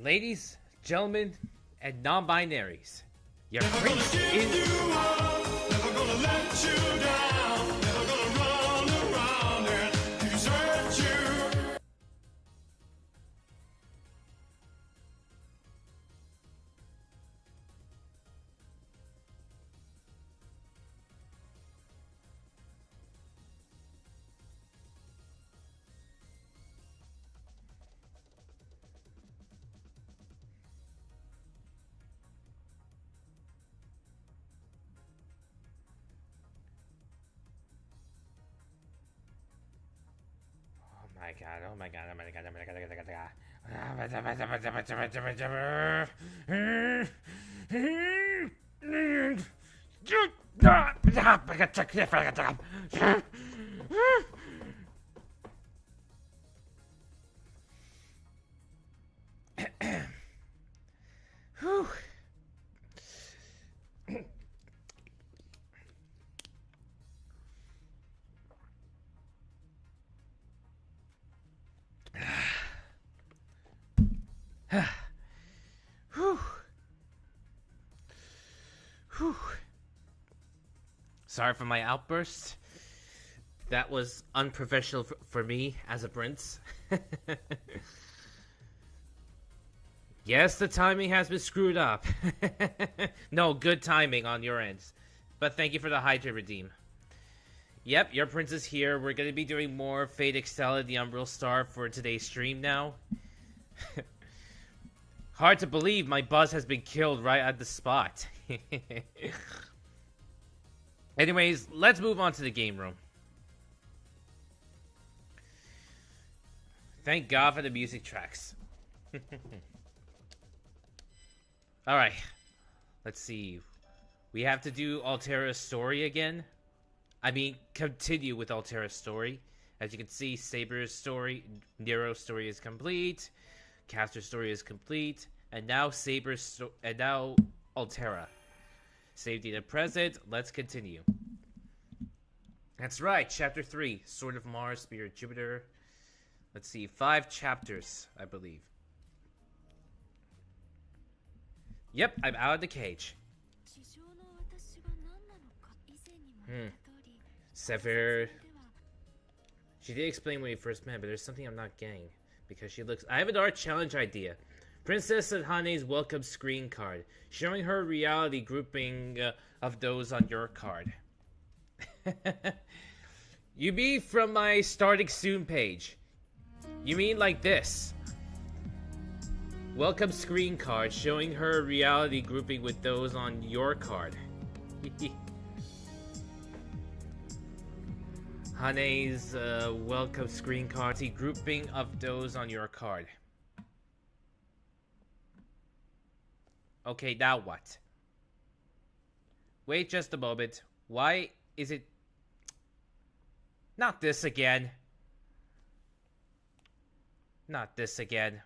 Ladies, gentlemen, and non-binaries, your prince is... Never gonna let you down. Never gonna run around and desert you. Oh my god, oh my god, oh my god, oh my god, Whew. Whew. Whew. Sorry for my outburst. That was unprofessional for me as a prince. Yes, the timing has been screwed up. No, good timing on your end. But thank you for the Hydra redeem. Yep, your prince is here. We're going to be doing more Fate Extella, the Umbral Star, for today's stream now. Hard to believe my buzz has been killed right at the spot. Anyways, let's move on to the game room. Thank God for the music tracks. Alright. Let's see. We have to do Altera's story again. I mean, continue with Altera's story. As you can see, Saber's story, Nero's story is complete. Caster's story is complete. And now and now Altera. Saved in the present. Let's continue. That's right. Chapter 3. Sword of Mars, Spear of Jupiter. Let's see. 5 chapters, I believe. Yep, I'm out of the cage. Sever. She did explain when we first met, but there's something I'm not getting. Because she looks... I have an art challenge idea. Princess Hane's welcome screen card. Showing her reality grouping of those on your card. You mean from my starting soon page. You mean like this. Welcome screen card showing her reality grouping with those on your card. Hane's welcome screen card. See grouping of those on your card. Okay, now what? Wait just a moment. Why is it... Not this again. Not this again.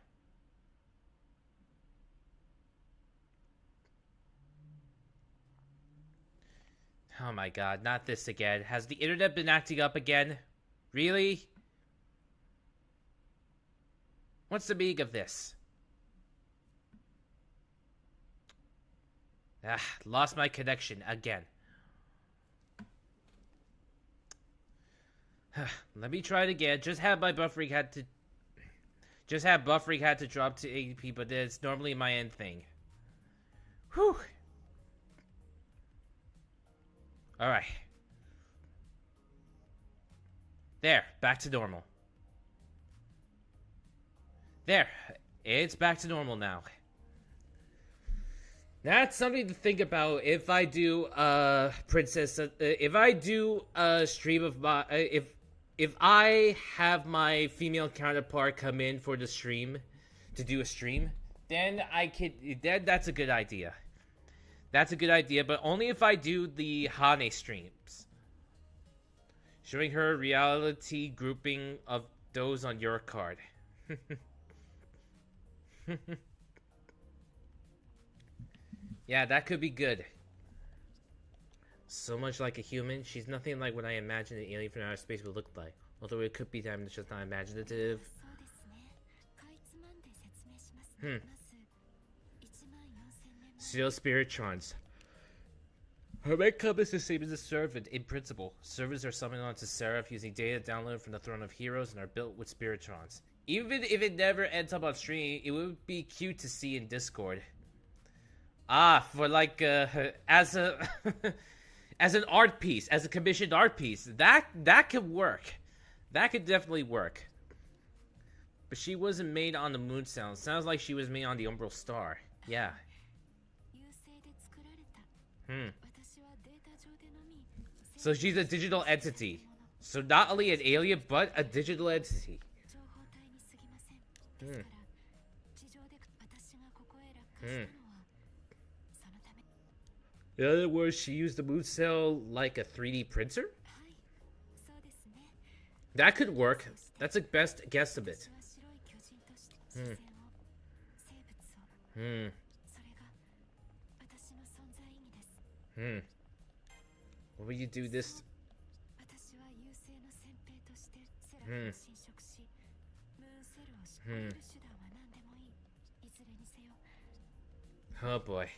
Oh my god, not this again. Has the internet been acting up again? Really? What's the meaning of this? Ah, lost my connection again. Let me try it again. Just have buffering had to drop to 80p, but it's normally my end thing. Whew. Alright. There, back to normal. There, it's back to normal now. That's something to think about if I do Princess. If I do a stream of my if I have my female counterpart come in for the stream to do a stream, then that's a good idea. That's a good idea, but only if I do the Hane streams. Showing her reality grouping of those on your card. Yeah, that could be good. So much like a human, she's nothing like what I imagined an alien from outer space would look like. Although it could be that I'm just not imaginative. Still spiritrons. Her makeup is the same as a servant in principle. Servants are summoned onto Seraph using data downloaded from the Throne of Heroes and are built with spiritrons. Even if it never ends up on stream, it would be cute to see in Discord. Ah, for like as a as an art piece, as a commissioned art piece, that could work. That could definitely work. But she wasn't made on the moon sound. Sounds like she was made on the Umbral star. Yeah. So she's a digital entity. So not only an alien, but a digital entity. In other words, she used the moon cell like a 3D printer? That could work. That's a best guesstimate. What will you do this? Oh boy.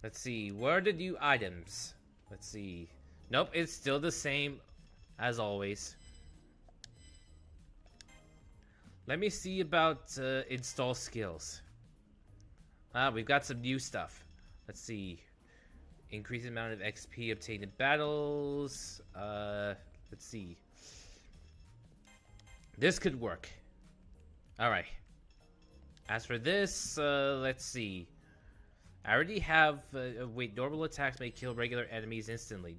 Let's see. What are the new items? Let's see. Nope, it's still the same as always. Let me see about install skills. Ah, we've got some new stuff. Let's see. Increase the amount of XP obtained in battles. Let's see. This could work. Alright. As for this, let's see. I already have... wait, normal attacks may kill regular enemies instantly.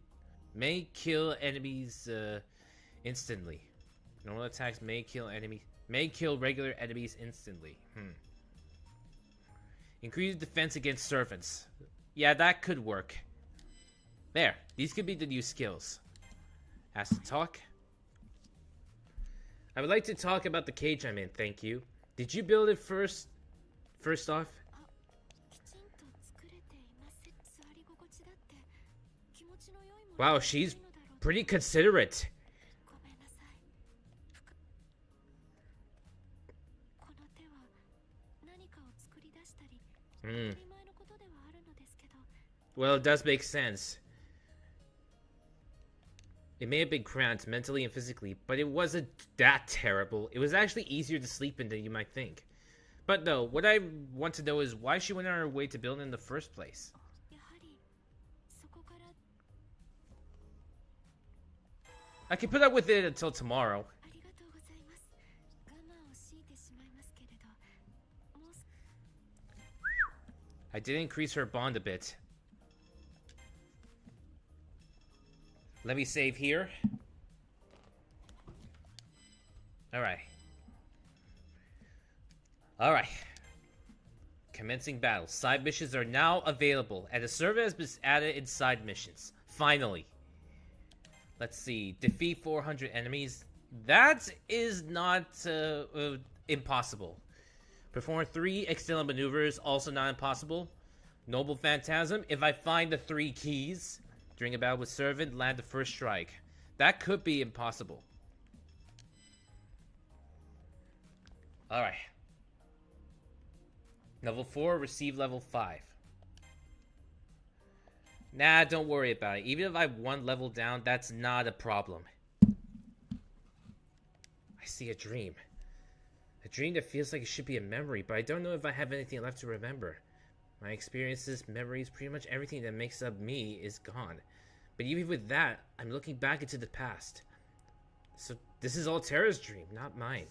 May kill enemies instantly. Normal attacks may kill enemies... May kill regular enemies instantly. Increase defense against servants. Yeah, that could work. There. These could be the new skills. Has to talk. I would like to talk about the cage I'm in, thank you. Did you build it first? First off? Wow, she's pretty considerate. Well, it does make sense. It may have been cramped mentally and physically, but it wasn't that terrible. It was actually easier to sleep in than you might think. But no, what I want to know is why she went on her way to build it in the first place. I can put up with it until tomorrow. I did increase her bond a bit. Let me save here. Alright. Alright. Commencing battle. Side missions are now available, and a survey has been added in side missions. Finally. Let's see. Defeat 400 enemies. That is not impossible. Perform 3 Extella maneuvers, also not impossible. Noble Phantasm. If I find the 3 keys during a battle with Servant, land the first strike. That could be impossible. Alright. Level 4, receive level 5. Nah, don't worry about it. Even if I 1 level down, that's not a problem. I see a dream. A dream that feels like it should be a memory, but I don't know if I have anything left to remember. My experiences, memories, pretty much everything that makes up me is gone. But even with that, I'm looking back into the past. So this is Altera's dream, not mine.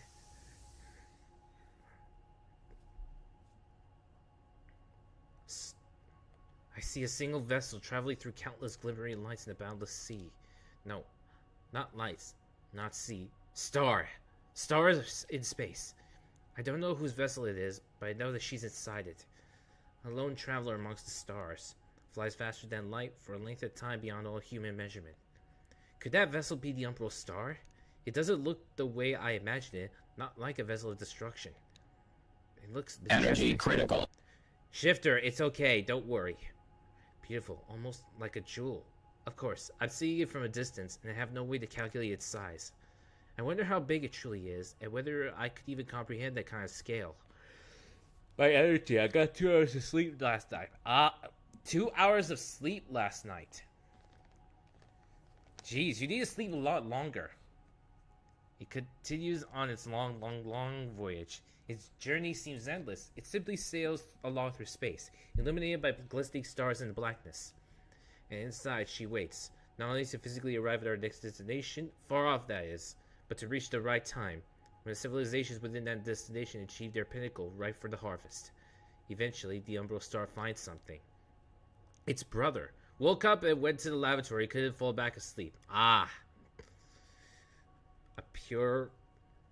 I see a single vessel traveling through countless glimmering lights in the boundless sea. No, not lights, not sea. Star! Stars in space. I don't know whose vessel it is, but I know that she's inside it. A lone traveler amongst the stars. Flies faster than light for a length of time beyond all human measurement. Could that vessel be the Umbral star? It doesn't look the way I imagined it, not like a vessel of destruction. It looks... Energy critical. Shifter, it's okay, don't worry. Beautiful, almost like a jewel. Of course, I'm seeing it from a distance, and I have no way to calculate its size. I wonder how big it truly is, and whether I could even comprehend that kind of scale. My energy. I got 2 hours of sleep last night. 2 hours of sleep last night. Jeez, you need to sleep a lot longer. It continues on its long voyage. Its journey seems endless. It simply sails along through space, illuminated by glistening stars in the blackness. And inside, she waits, not only to physically arrive at our next destination, far off that is, but to reach the right time, when the civilizations within that destination achieve their pinnacle, ripe for the harvest. Eventually, the Umbral star finds something. Its brother woke up and went to the lavatory, couldn't fall back asleep.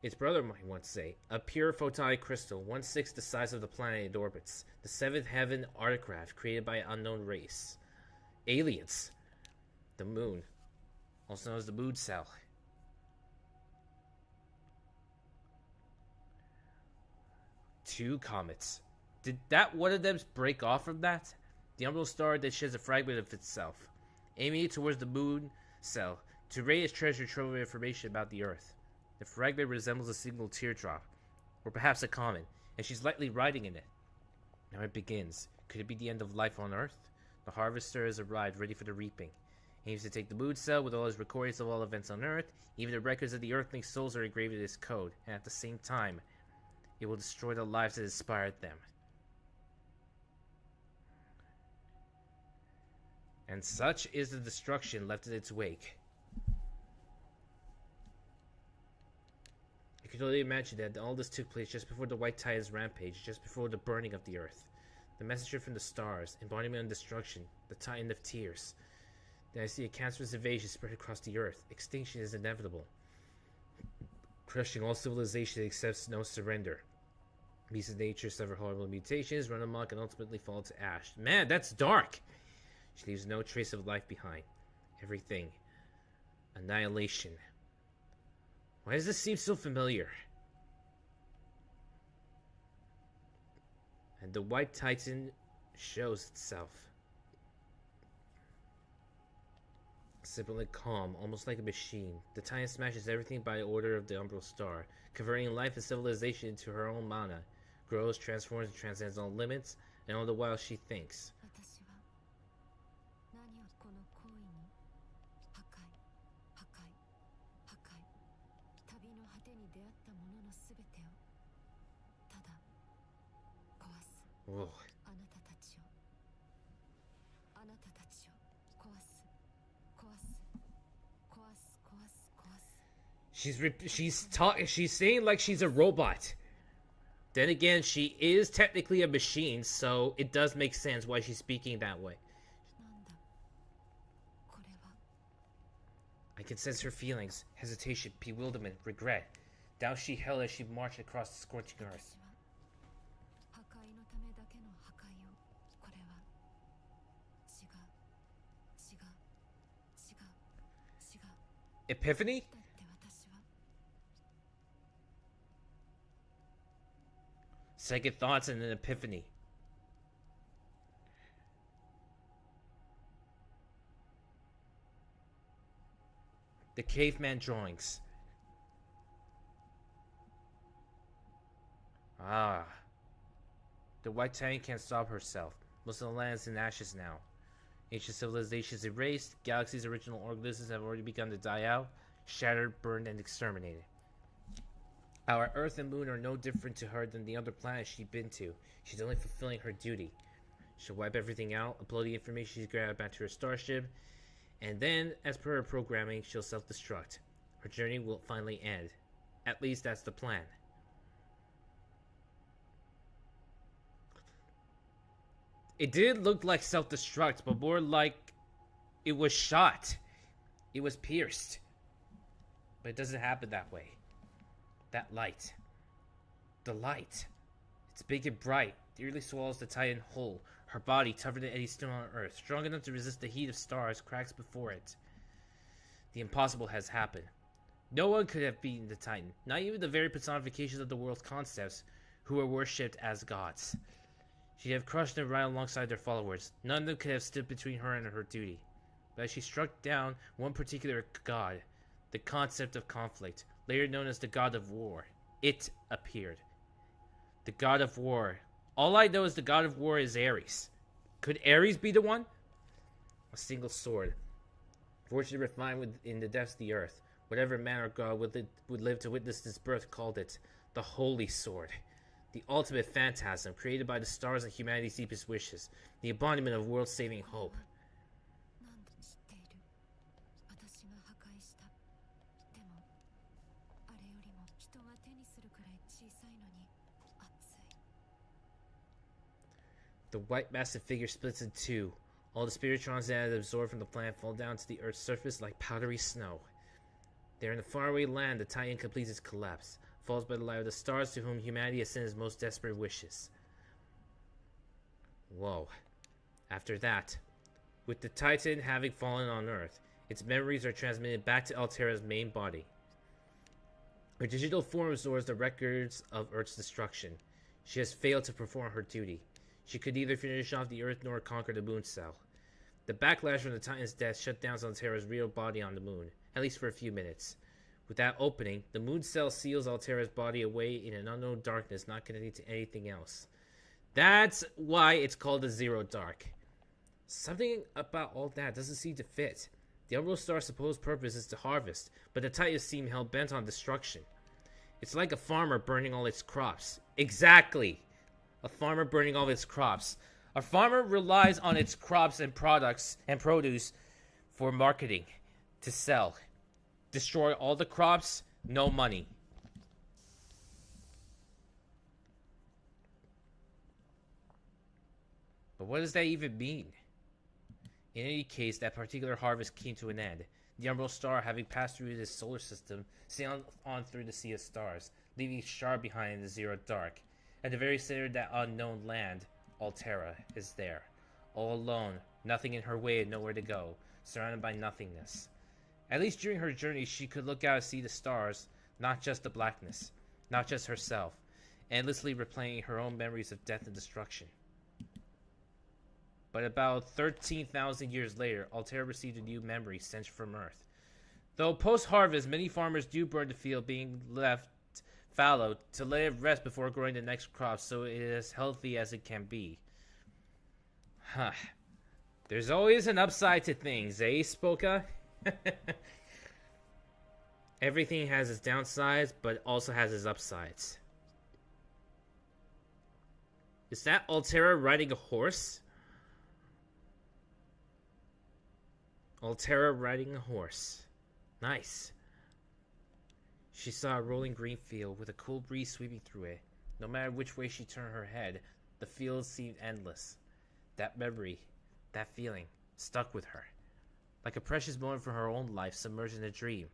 Its brother might once say, a pure photonic crystal, 1/6 the size of the planet it orbits, the seventh heaven artifact created by an unknown race. Aliens. The moon, also known as the moon cell. Two comets. Did that one of them break off from that? The Umbral star that sheds a fragment of itself, aiming it towards the moon cell to raise its treasure trove of information about the Earth. The fragment resembles a single teardrop, or perhaps a comet, and she's lightly riding in it. Now it begins. Could it be the end of life on Earth? The harvester has arrived, ready for the reaping. He aims to take the moon cell with all his recordings of all events on Earth. Even the records of the Earthling souls are engraved in his code, and at the same time, it will destroy the lives that inspired them. And such is the destruction left in its wake. You can only imagine that all this took place just before the White Titan's rampage, just before the burning of the Earth. The messenger from the stars, embodiment of destruction, the Titan of Tears. Then I see a cancerous invasion spread across the Earth. Extinction is inevitable, crushing all civilization except no surrender. Beasts of nature suffer horrible mutations, run amok, and ultimately fall to ash. Man, that's dark! She leaves no trace of life behind. Everything. Annihilation. Why does this seem so familiar? And the White Titan shows itself. Simple and calm, almost like a machine. The Titan smashes everything by order of the Umbral Star, converting life and civilization into her own mana. Grows, transforms, and transcends all limits, and all the while she thinks. Whoa. She's saying like she's a robot. Then again, she is technically a machine, so it does make sense why she's speaking that way. I can sense her feelings, hesitation, bewilderment, regret. Down she held as she marched across the scorching earth. Epiphany? Second thoughts and an epiphany. The caveman drawings. The White Titan can't stop herself. Most of the land is in ashes now. Ancient civilizations erased, galaxy's original organisms have already begun to die out, shattered, burned, and exterminated. Our Earth and Moon are no different to her than the other planets she's been to. She's only fulfilling her duty. She'll wipe everything out, upload the information she's grabbed back to her starship, and then, as per her programming, she'll self-destruct. Her journey will finally end. At least that's the plan. It did look like self-destruct, but more like it was shot. It was pierced. But it doesn't happen that way. That light. The light. It's big and bright. It nearly swallows the Titan whole. Her body, tougher than any stone on Earth, strong enough to resist the heat of stars, cracks before it. The impossible has happened. No one could have beaten the Titan, not even the very personifications of the world's concepts, who were worshipped as gods. She'd have crushed them right alongside their followers. None of them could have stood between her and her duty. But as she struck down one particular god, the concept of conflict, later known as the god of war, it appeared. The god of war All I know is the god of war is Ares. Could Ares be the one? A single sword. Fortunately refined within the depths of the earth. Whatever man or god would live to witness this birth called it the Holy Sword. The ultimate phantasm, created by the stars of humanity's deepest wishes. The embodiment of world-saving hope. The white massive figure splits in two. All the spiritrons that had absorbed from the planet fall down to the Earth's surface like powdery snow. There in the faraway land, the Titan completes its collapse, falls by the light of the stars to whom humanity has sent its most desperate wishes. Whoa. After that, with the Titan having fallen on Earth, its memories are transmitted back to Altera's main body. Her digital form stores the records of Earth's destruction. She has failed to perform her duty. She could neither finish off the Earth nor conquer the moon cell. The backlash from the Titan's death shut down Altera's real body on the moon, at least for a few minutes. With that opening, the moon cell seals Altera's body away in an unknown darkness not connected to anything else. That's why it's called the Zero Dark. Something about all that doesn't seem to fit. The Umbral Star's supposed purpose is to harvest, but the Titans seem hell-bent on destruction. It's like a farmer burning all its crops. Exactly! A farmer burning all its crops. A farmer relies on its crops and products and produce for marketing, to sell. Destroy all the crops, no money. But what does that even mean? In any case, that particular harvest came to an end. The Umbral Star, having passed through this solar system, sailed on through the sea of stars, leaving its shard behind in the Zero Dark. At the very center of that unknown land, Altera is there. All alone, nothing in her way and nowhere to go, surrounded by nothingness. At least during her journey, she could look out and see the stars, not just the blackness, not just herself, endlessly replaying her own memories of death and destruction. But about 13,000 years later, Altera received a new memory sent from Earth. Though post-harvest, many farmers do burn the field, being left fallow to let it rest before growing the next crop so it is as healthy as it can be. Huh. There's always an upside to things, eh, Spoka? Everything has its downsides, but also has its upsides. Is that Altera riding a horse? Altera riding a horse. Nice. She saw a rolling green field with a cool breeze sweeping through it. No matter which way she turned her head, the field seemed endless. That memory, that feeling, stuck with her. Like a precious moment from her own life submerged in a dream.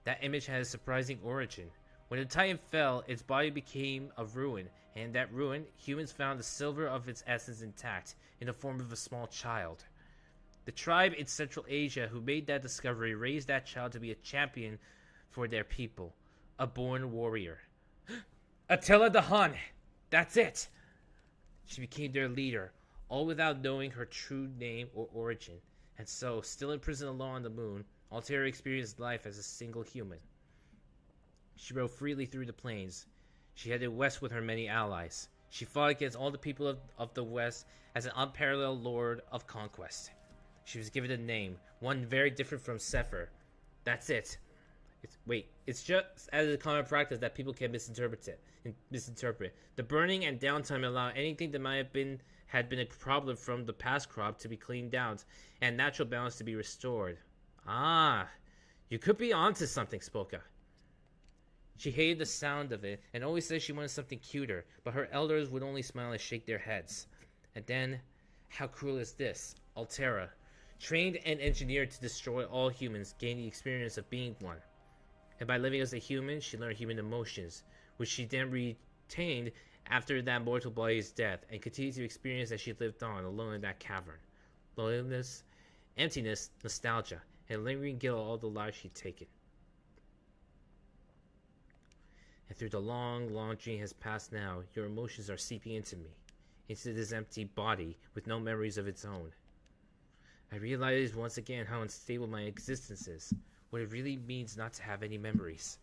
That image had a surprising origin. When the Titan fell, its body became a ruin, and in that ruin, humans found the silver of its essence intact, in the form of a small child. The tribe in Central Asia who made that discovery raised that child to be a champion for their people, a born warrior. Attila the Hun! That's it! She became their leader, all without knowing her true name or origin. And so, still imprisoned alone on the moon, Altera experienced life as a single human. She rode freely through the plains. She headed west with her many allies. She fought against all the people of the west as an unparalleled lord of conquest. She was given a name, one very different from Sefer. That's it. It's just as a common practice that people can misinterpret. The burning and downtime allow anything that might have been a problem from the past crop to be cleaned out, and natural balance to be restored. Ah, you could be onto something, Spoka. She hated the sound of it, and always said she wanted something cuter, but her elders would only smile and shake their heads. And then, how cruel is this? Altera, trained and engineered to destroy all humans, gained the experience of being one. And by living as a human, she learned human emotions, which she then retained after that mortal body's death, and continued to experience as she lived on, alone in that cavern. Loneliness, emptiness, nostalgia, and lingering guilt of all the lives she'd taken. And through the long, long dream has passed now, your emotions are seeping into me, into this empty body with no memories of its own. I realize once again how unstable my existence is, what it really means not to have any memories.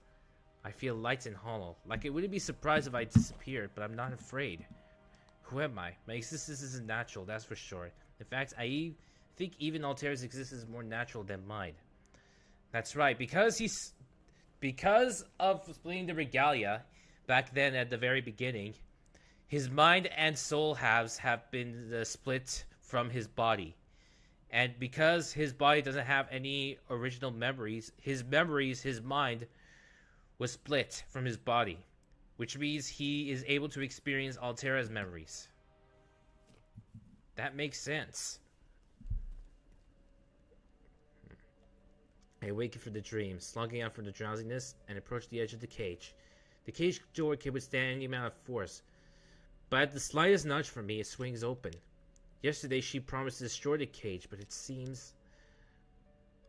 I feel light and hollow. Like I wouldn't be surprised if I disappeared, but I'm not afraid. Who am I? My existence isn't natural, that's for sure. In fact, I think even Altera's existence is more natural than mine. That's right, because of splitting the regalia back then at the very beginning, his mind and soul halves have been split from his body. And because his body doesn't have any original memories, his mind, was split from his body, which means he is able to experience Altera's memories. That makes sense. I awaken from the dream, slugging out from the drowsiness, and approach the edge of the cage. The cage door can withstand any amount of force, but at the slightest nudge from me, it swings open. Yesterday, she promised to destroy the cage, but it seems...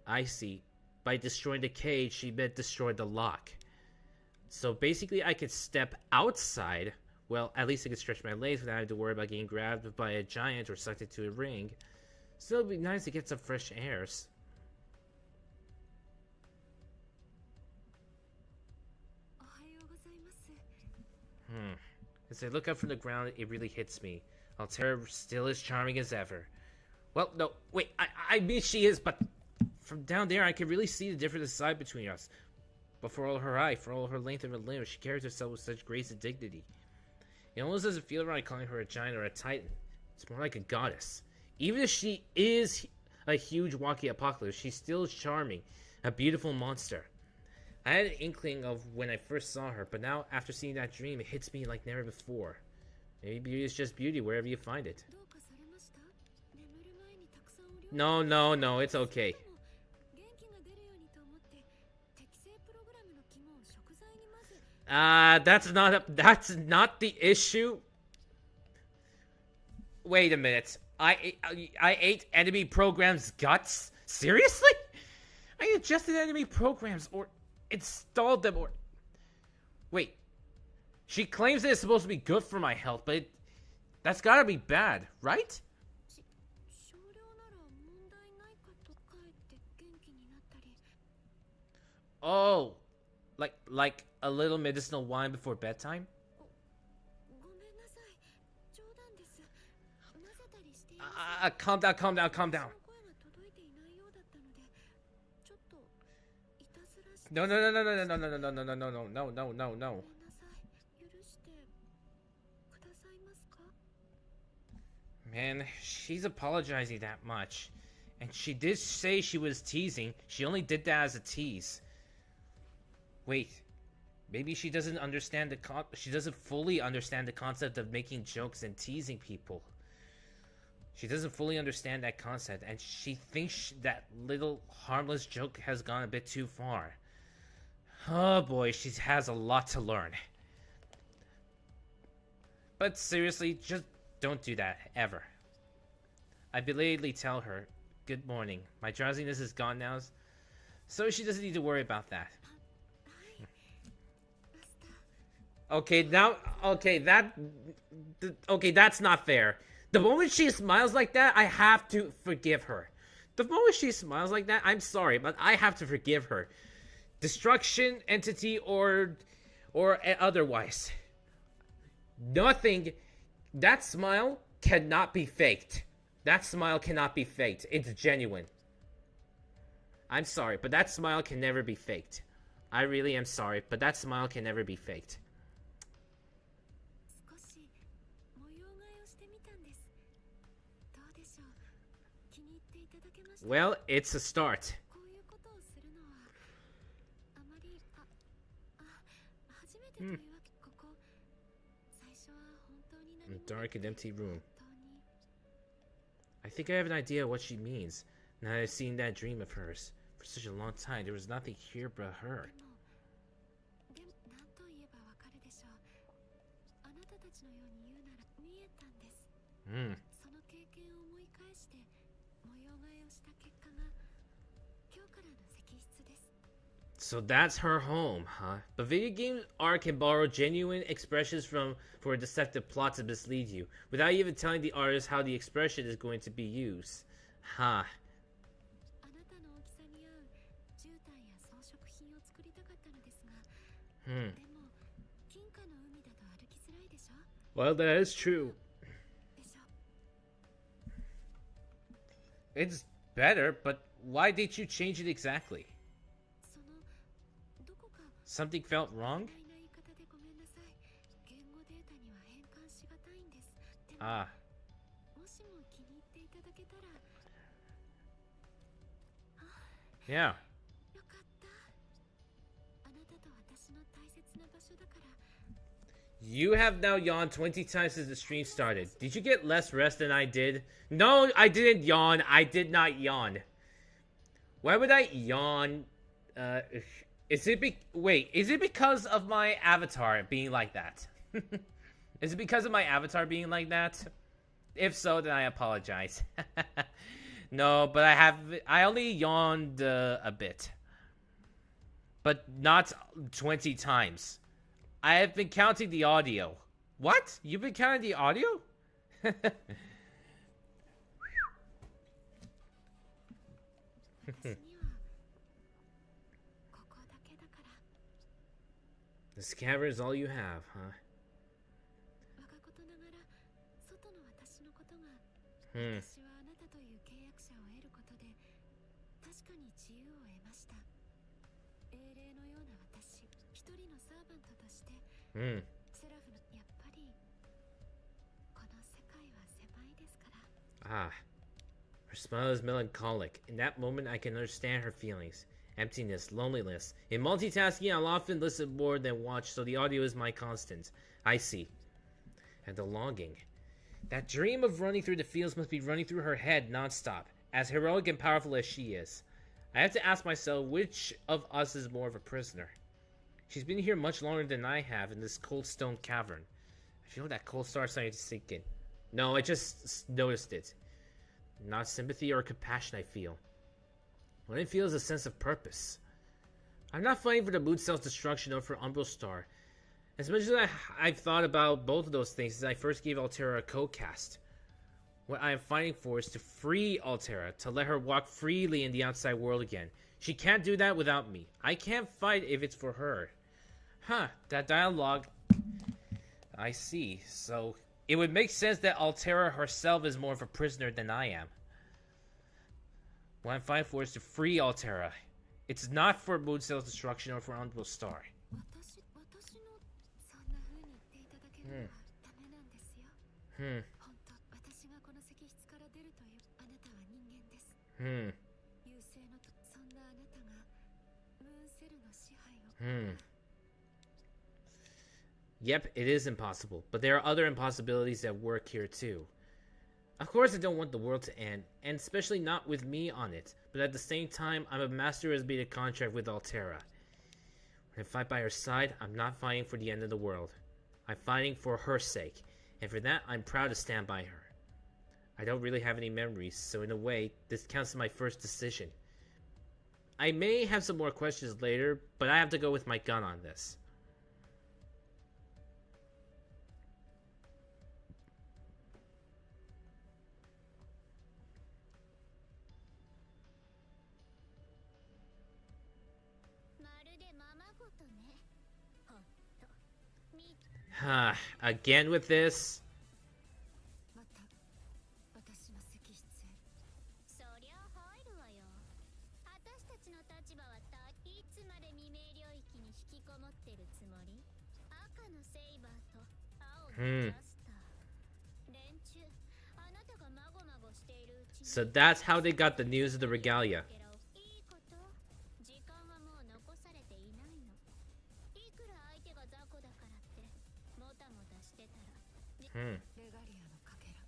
I see. By destroying the cage, she meant destroy the lock. So basically, I could step outside. Well, at least I could stretch my legs without having to worry about getting grabbed by a giant or sucked into a ring. Still, it'd be nice to get some fresh airs. As I look up from the ground, it really hits me. Altera still as charming as ever. Well, no, wait, I mean she is, but from down there I can really see the difference inside between us. But for all her height, for all her length of her limbs, she carries herself with such grace and dignity. It almost doesn't feel right calling her a giant or a titan. It's more like a goddess. Even if she is a huge walking apocalypse, she's still charming, a beautiful monster. I had an inkling of when I first saw her, but now after seeing that dream, it hits me like never before. Maybe beauty is just beauty wherever you find it. No, it's okay. That's not the issue. Wait a minute. I ate enemy programs' guts? Seriously? I ingested enemy programs or installed them or... Wait. She claims that it's supposed to be good for my health, but that's gotta be bad, right? Oh, like a little medicinal wine before bedtime? Calm down. No. Man, she's apologizing that much. And she did say she was teasing. She only did that as a tease. Wait. Maybe she doesn't understand she doesn't fully understand the concept of making jokes and teasing people. She doesn't fully understand that concept, and she thinks that little harmless joke has gone a bit too far. Oh boy, she has a lot to learn. But seriously, just don't do that, ever. I belatedly tell her, good morning. My drowsiness is gone now, so she doesn't need to worry about that. Okay, that's not fair. The moment she smiles like that, I have to forgive her. The moment she smiles like that, I'm sorry, but I have to forgive her. Destruction, entity, or otherwise. Nothing. That smile cannot be faked. That smile cannot be faked. It's genuine. I'm sorry, but that smile can never be faked. I really am sorry, but that smile can never be faked. Well, it's a start. A dark and empty room. I think I have an idea what she means. Now that I've seen that dream of hers. For such a long time, there was nothing here but her. So that's her home, huh? But video game art can borrow genuine expressions for a deceptive plot to mislead you, without even telling the artist how the expression is going to be used. Huh. Hmm. でも金貨の海だと歩きづらいでしょ Well, that is true. でしょ It's better, but why did you change it exactly? そのどこか Something felt wrong? 曖昧な言い方でごめんなさい。言語データには変換しがたいんです。でも、 Ah. もしも気に入っていただけたら Yeah. よかった。あなたと私の大切な場所だから。 You have now yawned 20 times since the stream started. Did you get less rest than I did? No, I didn't yawn. I did not yawn. Why would I yawn? Is it because of my avatar being like that? Is it because of my avatar being like that? If so, then I apologize. No, but I only yawned a bit. But not 20 times. I have been counting the audio. What? You've been counting the audio? 私にはここだけだから。 This cavern is all you have, huh? 我がことながら外の私のことが、 Hmm. 私はあなたという契約者を得ることで確かに自由を得ました。英霊のような私一人のサーバントとして、 Hmm. セラフのやっぱりこの世界は狭いですから。 Ah. Her smile is melancholic. In that moment, I can understand her feelings. Emptiness, loneliness. In multitasking, I'll often listen more than watch, so the audio is my constant. I see. And the longing. That dream of running through the fields must be running through her head nonstop, as heroic and powerful as she is. I have to ask myself which of us is more of a prisoner. She's been here much longer than I have in this cold stone cavern. I feel that cold star starting to sink in. No, I just noticed it. Not sympathy or compassion I feel. What I feel is a sense of purpose. I'm not fighting for the moon cell's destruction or for Umbral Star. As much as I've thought about both of those things since I first gave Altera a code cast. What I am fighting for is to free Altera, to let her walk freely in the outside world again. She can't do that without me. I can't fight if it's for her. Huh, that dialogue... I see. So, it would make sense that Altera herself is more of a prisoner than I am. What I'm fighting for is to free Altera. It's not for Moon Cell's destruction or for Umbral Star. 私のそんな風に言っていただけるのはダメなんですよ。 Hmm. 本当、私がこの石室から出るというあなたは人間です。 Hmm. 優勢のとそんなあなたがムーンセルの支配を。 Yep, it is impossible, but there are other impossibilities at work here too. Of course I don't want the world to end, and especially not with me on it, but at the same time, I'm a master who has made a contract with Altera. When I fight by her side, I'm not fighting for the end of the world. I'm fighting for her sake, and for that, I'm proud to stand by her. I don't really have any memories, so in a way, this counts as my first decision. I may have some more questions later, but I have to go with my gun on this. Again with this? また私の石室へ。そりゃ入るわよ。私たちの立場はいつまで未明領域に引きこもってるつもり？赤のセイバーと青のジャスター。連中、あなたがまごまごしているうちに。 So that's how they got the news of the regalia. いいこと。時間はもう残されていないの。いくら相手が雑魚だからってもたもたしてたら。レガリアのかけら。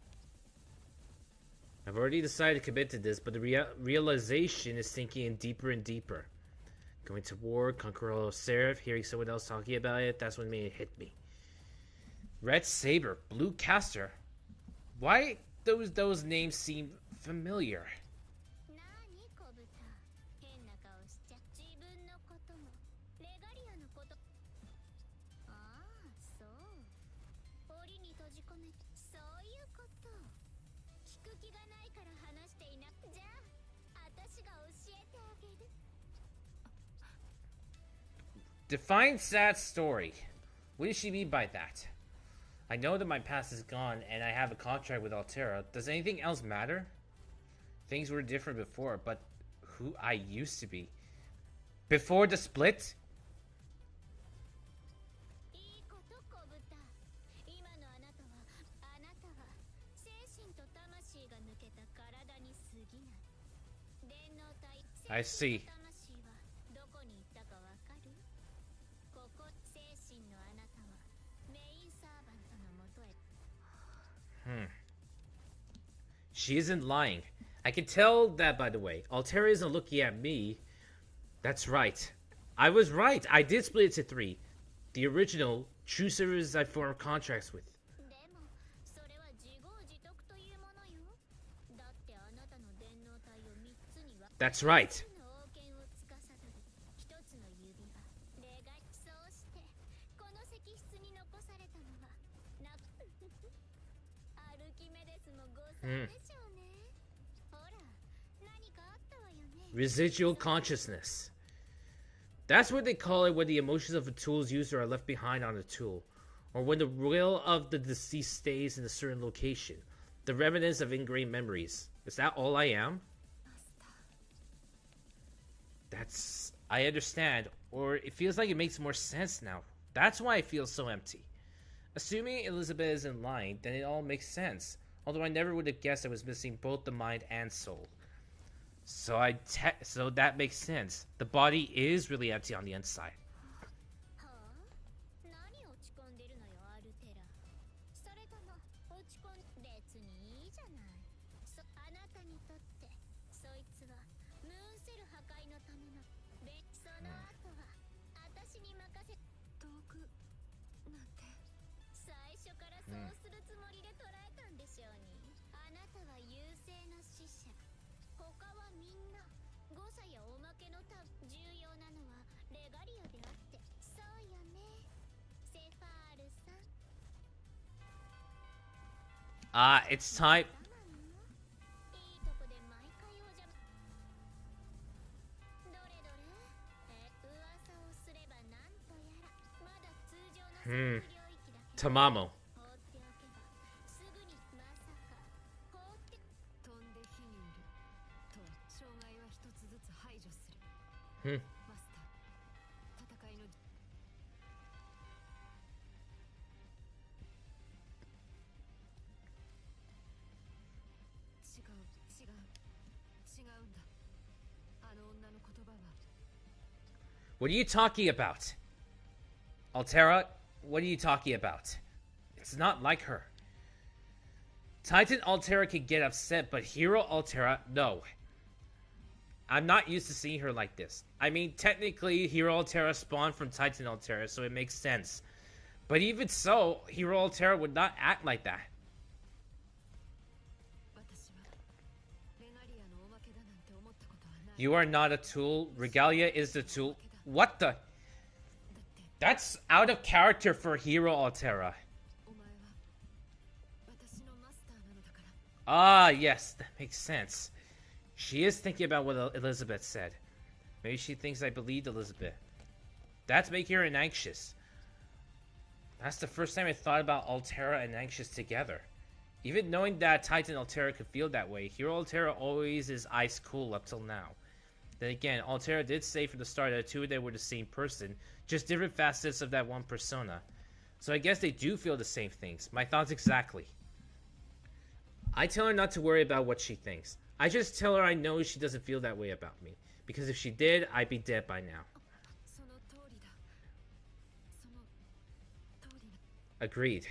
I've already decided to commit to this, but the realization is sinking in deeper and deeper. Going to war, conquer all of Seraph, hearing someone else talking about it, that's when it hit me. Red Saber, Blue Caster. Why those names seem familiar? なに小豚、変な顔しちゃ。自分のこともレガリアのこと。ああ、そう。檻に閉じ込めて、そういうこと。聞く気がないから話していな。じゃあ私が教えてあげる。Define sad story. What does she mean by that? I know that my past is gone and I have a contract with Altera. Does anything else matter? Things were different before, but who I used to be. Before the split? いいこと小豚。今のあなたは精神と魂が抜けた体に過ぎない。電脳体 I 精 see. 神と魂はどこに行ったかわかる？ここ精神のあなたはメインサーバントのもとへ。She isn't lying. I can tell that, by the way. Altera isn't looking at me. That's right. I was right. I did split it to 3. The original, true servers I formed contracts with. でもそれは自業自得というものよ。だってあなたの電脳体を3つには That's right. の王権を司る一つの指輪例外そうしてこの石室に残されたのはなアルキメデスも誤算でしょうね、ほら何かあったわよね Residual consciousness. That's what they call it when the emotions of a tool's user are left behind on a tool, or when the will of the deceased stays in a certain location. The remnants of ingrained memories. Is that all I am? That's... I understand, or it feels like it makes more sense now. That's why I feel so empty. Assuming Elizabeth isn't lying, then it all makes sense. Although I never would have guessed I was missing both the mind and soul. So so that makes sense. The body is really empty on the inside. はあ何落ち込んでるのよアルテラそれとも落ち込ん別にいいじゃないあなたにとってそいつはムーンセル破壊のためのその後は私に任せ遠くなんて最初からそうするつもりで捉えたんでしょうに、あなたは優勢な死者他はみんな誤差やおまけの重要なのはレガリアであってそうよねセファールさん It's time. いいとこで毎回お邪魔どれどれ噂をすればなんとやらまだ通常の領域だけど Tamamo. 放っておけばすぐにまさか放って飛んで火にいると障害は一つずつ排除する Hmm. マスター戦いの違うんだあの女の言葉は What are you talking about? Altera, what are you talking about? It's not like her. Titan Altera can get upset, but Hero Altera, no. I'm not used to seeing her like this. I mean, technically, Hero Altera spawned from Titan Altera, so it makes sense. But even so, Hero Altera would not act like that. 私はレガリアのおまけだなんて思ったことはない You are not a tool. Regalia is the tool. What the? だって That's out of character for Hero Altera. お前は私のマスターなのだから Ah, yes, that makes sense. She is thinking about what Elizabeth said. Maybe she thinks I believed Elizabeth. That's making her an anxious. That's the first time I thought about Altera and Anxious together. Even knowing that Titan Altera could feel that way, Hero Altera always is ice cool up till now. Then again, Altera did say from the start that the two of them were the same person, just different facets of that one persona. So I guess they do feel the same things. My thoughts exactly. I tell her not to worry about what she thinks. I just tell her I know she doesn't feel that way about me. Because if she did, I'd be dead by now. その通りだその通りだ Agreed.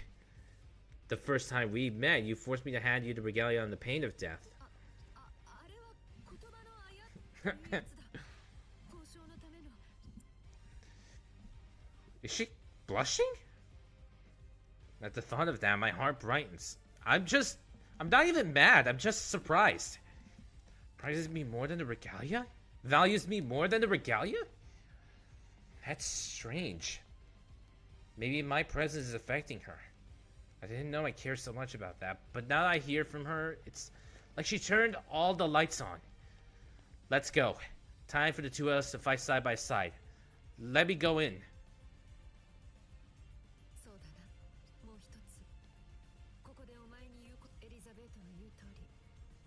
The first time we met, you forced me to hand you the regalia on the pain of death. あれは言葉のあやっていうやつだ交渉のための Is she blushing? At the thought of that, my heart brightens. I'm not even mad, I'm just surprised. Prizes me more than the regalia? Values me more than the regalia? That's strange. Maybe my presence is affecting her. I didn't know I cared so much about that, but now that I hear from her, it's like she turned all the lights on. Let's go. Time for the two of us to fight side by side. Let me go in. 言う通り、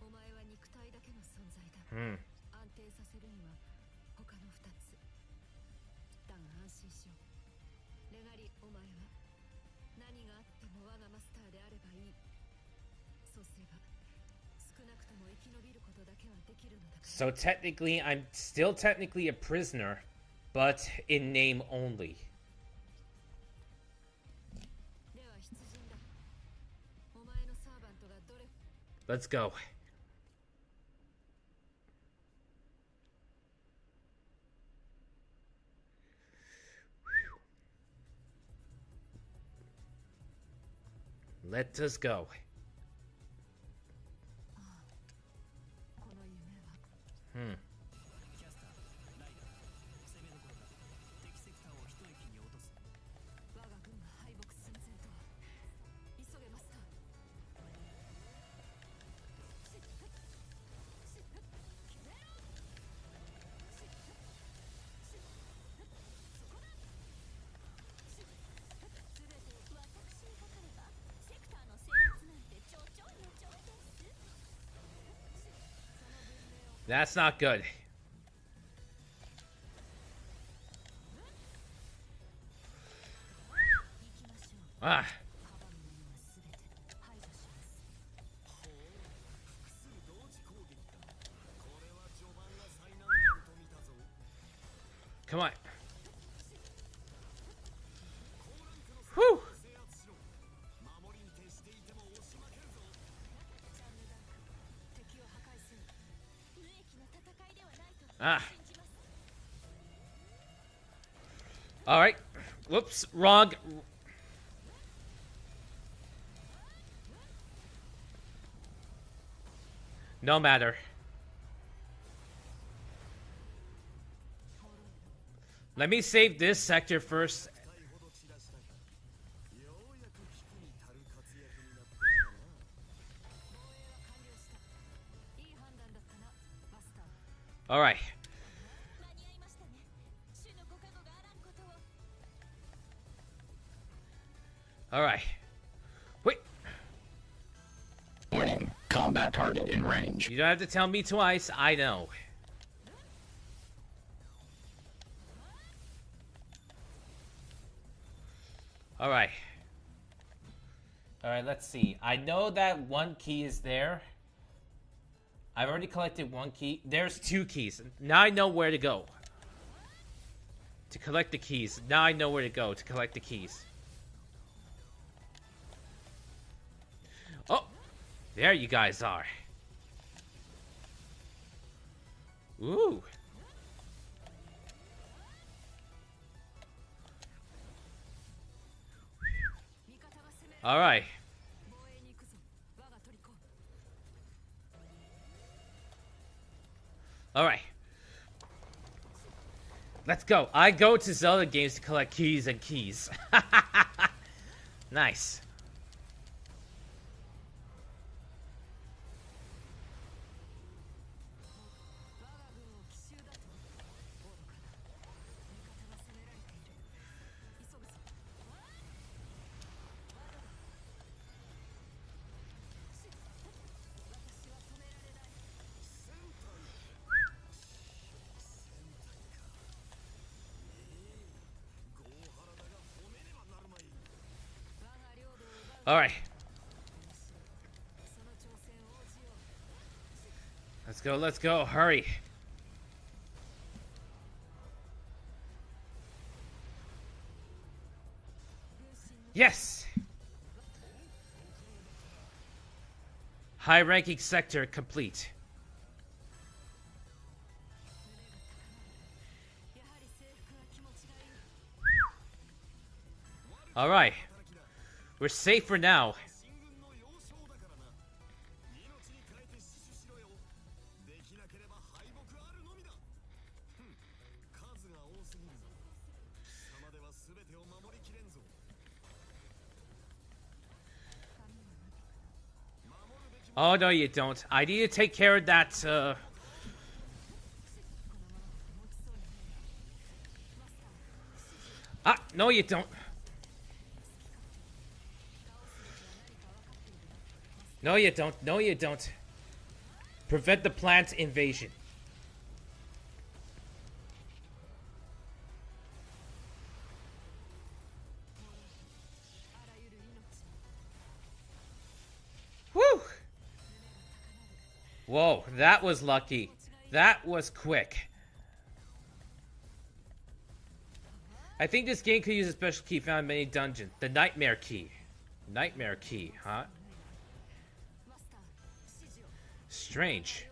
お前は肉体だけの存在だ。Hmm. 安定させるには他の2つ。だが安心しろ。レガリ、お前は何があっても我がマスターであればいい。そうすれば少なくとも生き延びることだけはできるのだから。 So technically, I'm still technically a prisoner, but in name only. では出陣だ。お前のサーバントがどれ。 Let's go. Let us go. この夢は Hmm. キャスター、ライダー、攻めどころだ。敵セクターを一息に落とす。我が軍が敗北寸前とは。急げマスター。私にかかればセクターの制圧なんてちょちょいのちょいです。 That's not good. 行きましょう。 Ah. 阻むものは全て排除します。複数同時攻撃だ。これは序盤が最難関と見たぞ。 Come on. 高ランクの Whew. 制圧しろ。守りに徹していても押し負けるぞ。ジャンヌダンク、敵を破壊せよ。無益な戦いではないと Ah. 信じます。 All right. Whoops. Wrong. No matter. Let me save this sector first. 使いほど散らしたか。ようやく聞くに足る活躍になってきたな。防衛は完了した。いい判断だったな、マスター。 All right. 間に合いましたね。主のご加護があらんことを。 All right. Wait. Warning. Combat target in range. You don't have to tell me twice. I know. All right. All right, let's see. I know that one key is there. I've already collected one key. There's 2 keys. Now I know where to go. To collect the keys. Now I know where to go to collect the keys. Oh! There you guys are. Ooh. All right. 防衛に行くぞ、我が取り子。 All right. Let's go. I go to Zelda games to collect keys and keys. Nice. 我が軍を奇襲だと。愚かな。味方が攻められている。急ぐぞ。私は止められない。ゴーハラだが褒めねばなるまい。我が領土を奪う。 All right. その挑戦を応じよう。 Let's go. Let's go. Hurry. Yes. High-ranking sector complete. やはり制服は気持ちがいい。 All right. We're safe for now. 進軍の要衝だからな。命に変えて死守しろよ。できなければ敗北あるのみだ。ふん、数が多すぎるぞ。貴様では全てを守りきれんぞ。 Oh, no, you don't. I need to take care of that, Ah, no, you don't. No, you don't. No, you don't. Prevent the plant invasion. Woo! Whoa, that was lucky. That was quick. I think this game could use a special key found in many dungeons. The Nightmare Key. Nightmare Key, huh? Strange.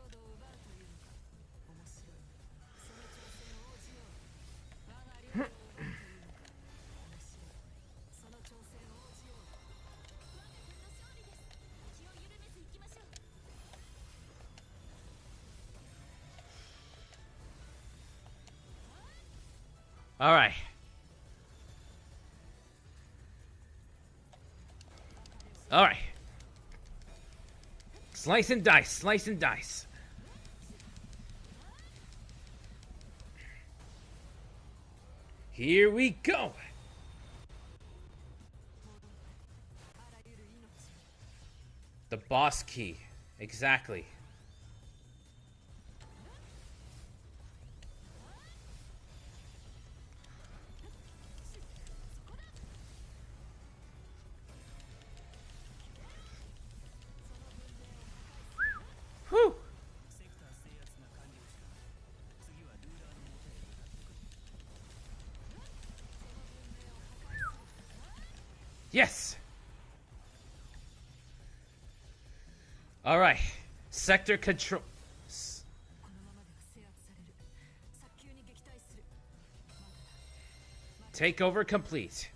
All right. All right. Slice and dice, slice and dice. Here we go. The boss key. Exactly. Whew. Yes. All right. Sector control. Takeover complete.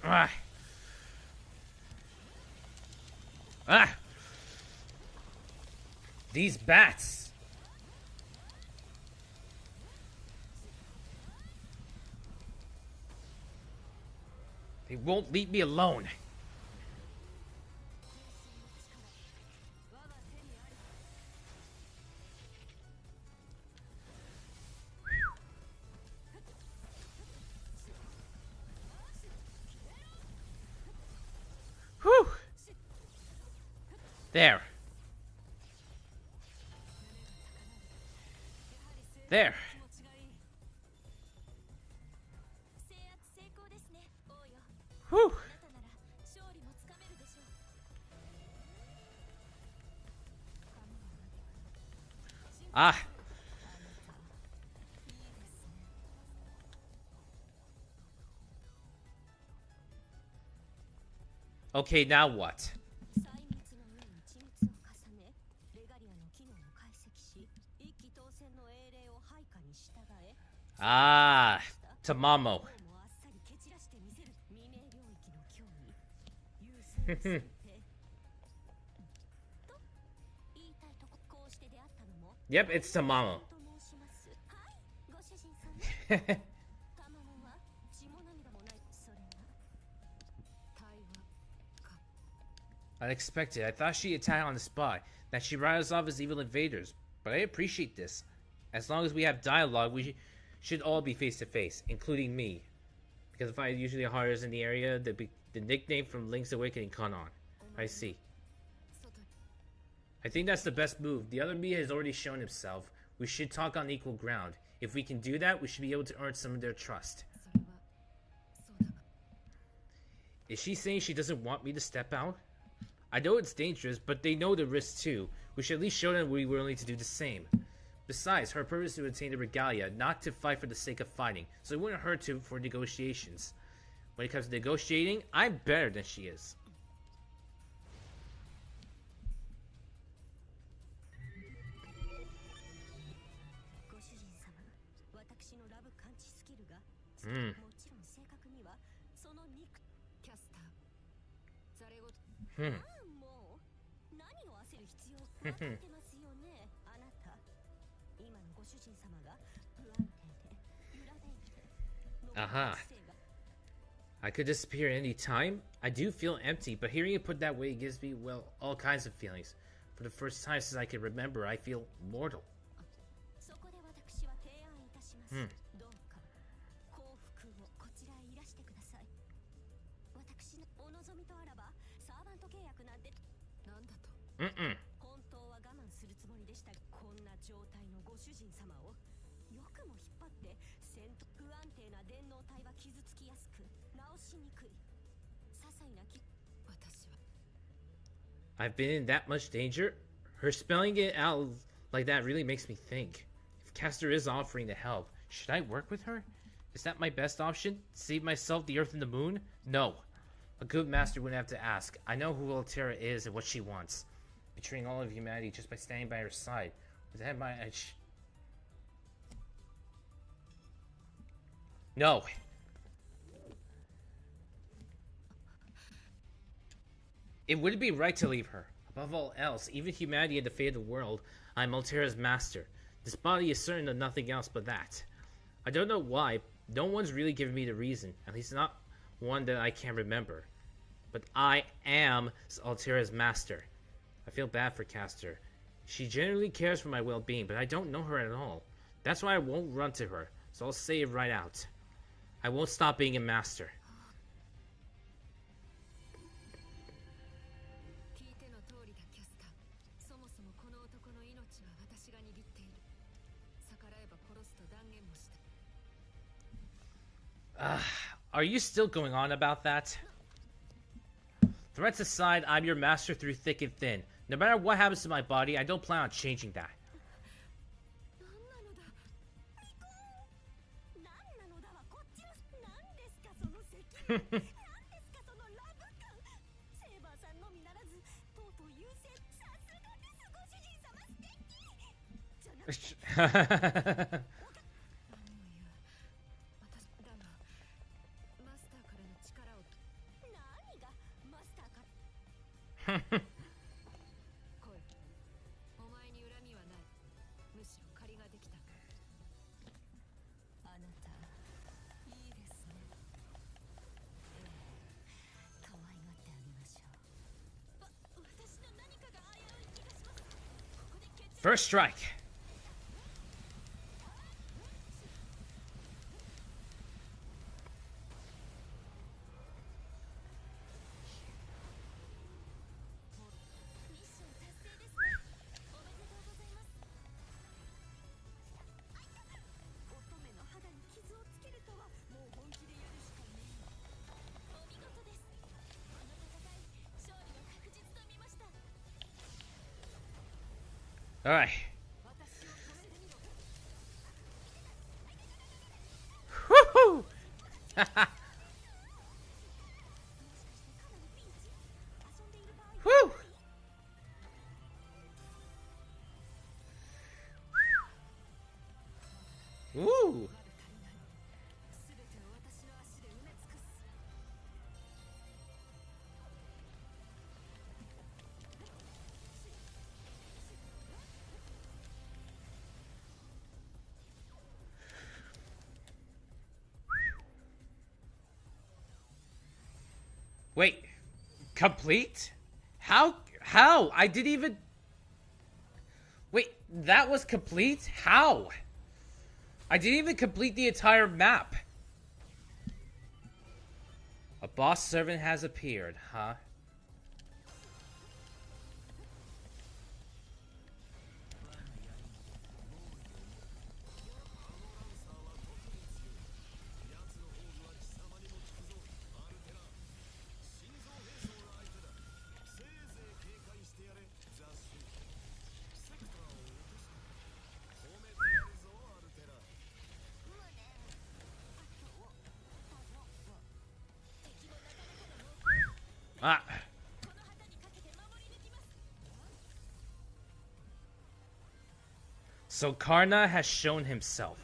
Ah. Ah. These bats. They won't leave me alone. Whew. There. There. Whew. Ah. Okay, now what? Ah, Tamamo. Yep, it's Tamamo. Unexpected. I thought she attacked on the spot, that she write us off as evil invaders, but I appreciate this. As long as we have dialogue, we should all be face to face, including me. Because if I usually hires in the area, the nickname from Link's Awakening caught on. I see. I think that's the best move. The other me has already shown himself. We should talk on equal ground. If we can do that, we should be able to earn some of their trust. Is she saying she doesn't want me to step out? I know it's dangerous, but they know the risk too. We should at least show them we're willing to do the same. Besides, her purpose is to attain the regalia, not to fight for the sake of fighting, so it wouldn't hurt to for negotiations. When it comes to negotiating, I'm better than she is. Hmm. もう何を焦る必要分かってますよねあなた今のご主人様が不安定で揺らめいて Aha. I could disappear any time. I do feel empty, but hearing it put that way gives me, well, all kinds of feelings. For the first time since I can remember, I feel mortal. そこで私は提案いたします、うんどうか幸福をこちらへいらしてください私のお望みとあらばサーバント契約なんてなんだと Mm-mm. 本当は我慢するつもりでしたがこんな状態のご主人様をよくも引っ張って戦闘不安定な電脳体は傷つきやすく直しにくい些細な私は I've been in that much danger? Her spelling it out like that really makes me think. If Castor is offering to help, should I work with her? Is that my best option? Save myself, the Earth, and the Moon? No. A good master wouldn't have to ask. I know who Altera is and what she wants. Betraying all of humanity just by standing by her side. With that my edge. No. It wouldn't be right to leave her. Above all else, even humanity and the fate of the world, I am Altera's master. This body is certain of nothing else but that. I don't know why. No one's really given me the reason. At least not one that I can remember. But I am Altera's master. I feel bad for Castor. She generally cares for my well-being, but I don't know her at all. That's why I won't run to her. So I'll say it right out. I won't stop being a master. 聞いての通りだキャスターそもそもこの男の命は私が握っている逆らえば殺すと断言もした Are you still going on about that? Threats aside, I'm your master through thick and thin. No matter what happens to my body, I don't plan on changing that. 何なのだ何なのだはこっちの何ですかその責任何ですかそのラブ感セイバーさんのみならずとうとう優先さすがですご主人様素敵じゃなくて何を言う私だがマスターからの力を何がマスターから来いお前に恨みはないむしろ借りができたあなたいいですね可愛がってあげましょう私の何かが危うい気がしますここで決着 First strike. All right. Woohoo! Woo! Ooh. Wait, complete? How? I didn't even... Wait, that was complete? How? I didn't even complete the entire map. A boss servant has appeared, huh? Ah. So Karna has shown himself.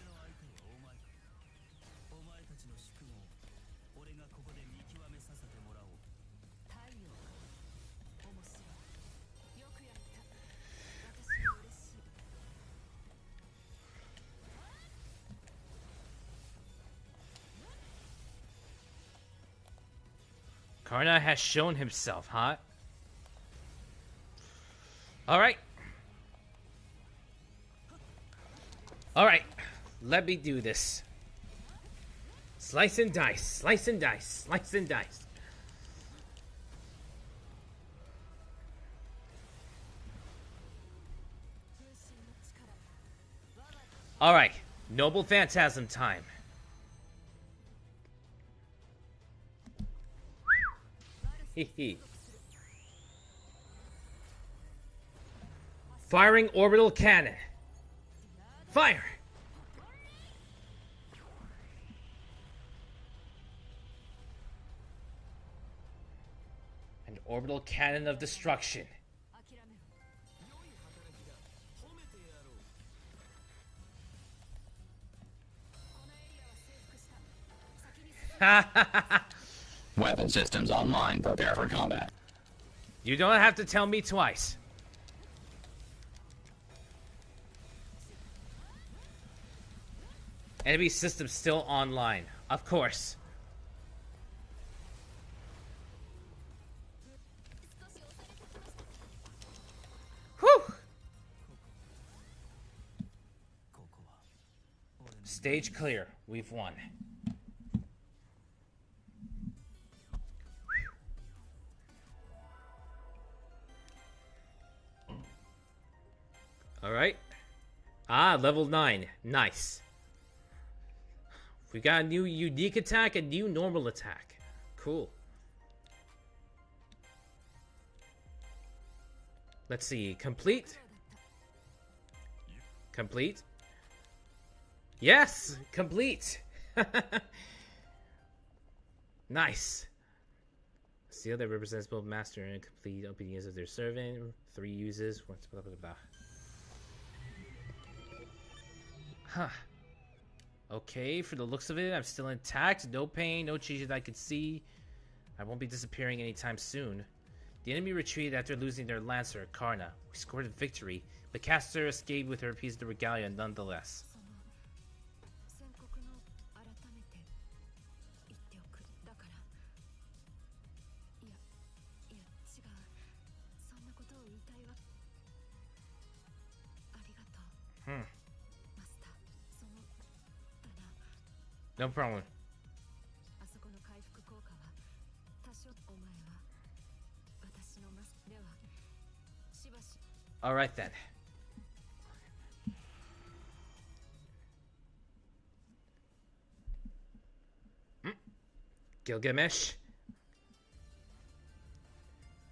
お前たちの宿命を俺がここで見極めさせてもらおう。太陽 Karna has shown himself, huh? Alright. Alright. Let me do this. Slice and dice. Slice and dice. Slice and dice. Alright. Noble Phantasm time. Hehe. Firing orbital cannon. Fire! An orbital cannon of destruction. Weapon systems online. Prepare for combat. You don't have to tell me twice. Enemy system still online. Of course. Whew! Stage clear. We've won. Alright. Ah, level 9. Nice. We got a new unique attack, a new normal attack. Cool. Let's see. Complete? Complete? Yes! Complete! Nice. Seal that represents both master and complete obedience of their servant. 3 uses. What's blah blah blah. Huh. Okay, for the looks of it, I'm still intact. No pain, no changes I can see. I won't be disappearing anytime soon. The enemy retreated after losing their lancer, Karna. We scored a victory, but Caster escaped with her piece of the regalia nonetheless. 宣告の改めて言っておく。だからいや違う、そんなことを言いたいわ。ありがとう。Hmm. マスター、ただ No problem. あそこの回復効果は多少。お前は私のマスではしばし。 Alright then. Gilgamesh?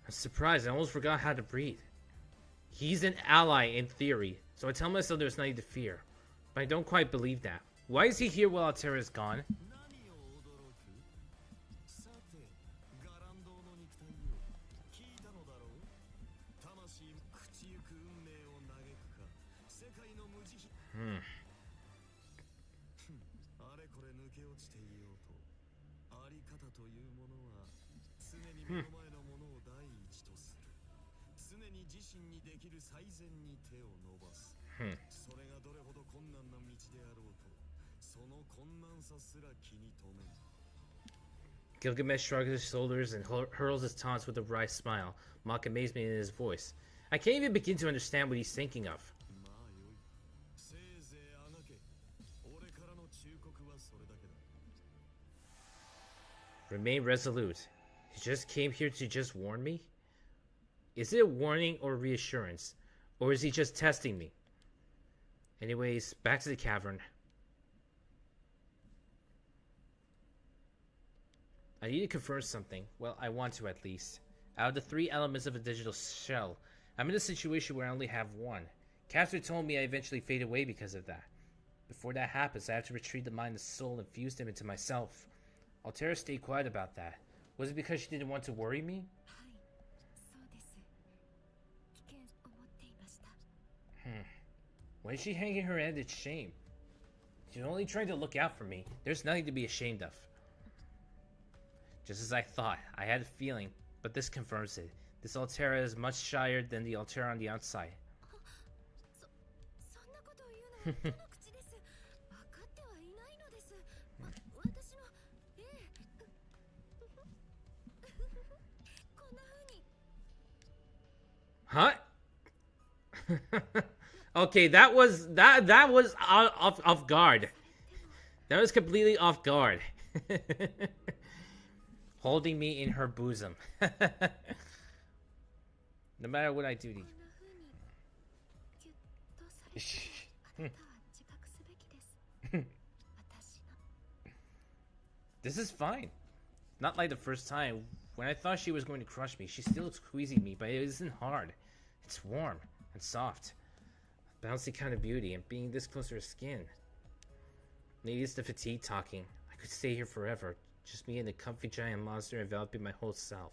I'm surprised, I almost forgot how to breathe. He's an ally in theory, so I tell myself there's nothing to fear. But I don't quite believe that. Why is he here while Altera is gone? 何を驚く？さて、ガランドの肉体よ、聞いたのだろう？魂朽ちゆく運命を嘆くか、世界の無慈悲。あれこれ抜け落ちていようと、あり方というものは常に目の前のものを第一とする。常に自身にできる最善に手を伸ばす。それがどれほど困難な道であろうと、その困難さすら気に留めん。 Gilgamesh shrugs his shoulders and hurls his taunts with a wry smile, mock amazement in his voice. I can't even begin to understand what he's thinking of. まあよい。せいぜいあがけ。俺からの忠告はそれだけだ。 Remain resolute. He just came here to just warn me? Is it a warning or reassurance? Or is he just testing me? Anyways, back to the cavern. I need to confirm something. Well, I want to at least. Out of the 3 elements of a digital shell, I'm in a situation where I only have one. Caster told me I eventually fade away because of that. Before that happens, I have to retrieve the mind and soul and fuse them into myself. Altera stayed quiet about that. Was it because she didn't want to worry me? はい、そうです。危険思っていました。 Why is she hanging her head in shame? She's only trying to look out for me. There's nothing to be ashamed of. Just as I thought, I had a feeling, but this confirms it. This Altera is much shyer than the Altera on the outside. そんなことを言うのは人の口です。分かってはいないのです。私の、ええ。Huh? Okay, that was off guard. That was completely off guard. Holding me in her bosom. No matter what I do to you. こんな風にギュッとされてあなたは自覚すべきです。私の This is fine. Not like the first time. When I thought she was going to crush me, she's still squeezing me, but it isn't hard. It's warm and soft. Bouncy kind of beauty, and being this close to her skin. Maybe it's the fatigue talking. I could stay here forever. Just me and the comfy giant monster enveloping my whole self.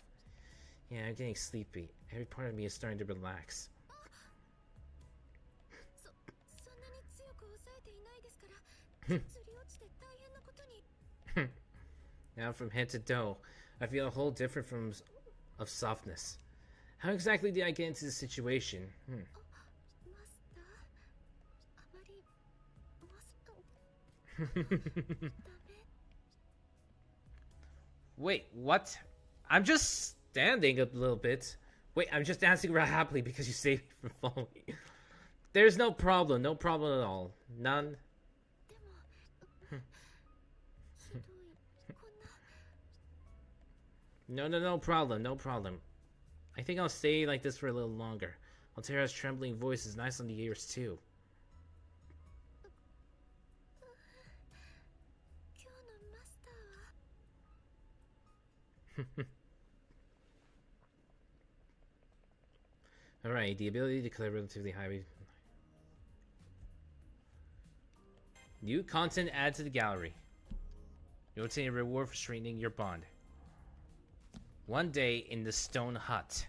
Yeah, I'm getting sleepy. Every part of me is starting to relax. そんなに強く抑えていないですから、ずり落ちて大変なことに。 Now from head to toe, I feel a whole different from of softness. How exactly did I get into this situation? マスター、あまりマスターダメ。 Wait, what? I'm just standing a little bit. Wait, I'm just dancing around happily because you saved me from falling. There's no problem at all. None. でもひどいこんな No problem. I think I'll stay like this for a little longer. Altera's trembling voice is nice on the ears too. 今日のマスターは Alright, the ability to declare relatively high. New content added to the gallery. You'll obtain a reward for straightening your bond. One day in the stone hut.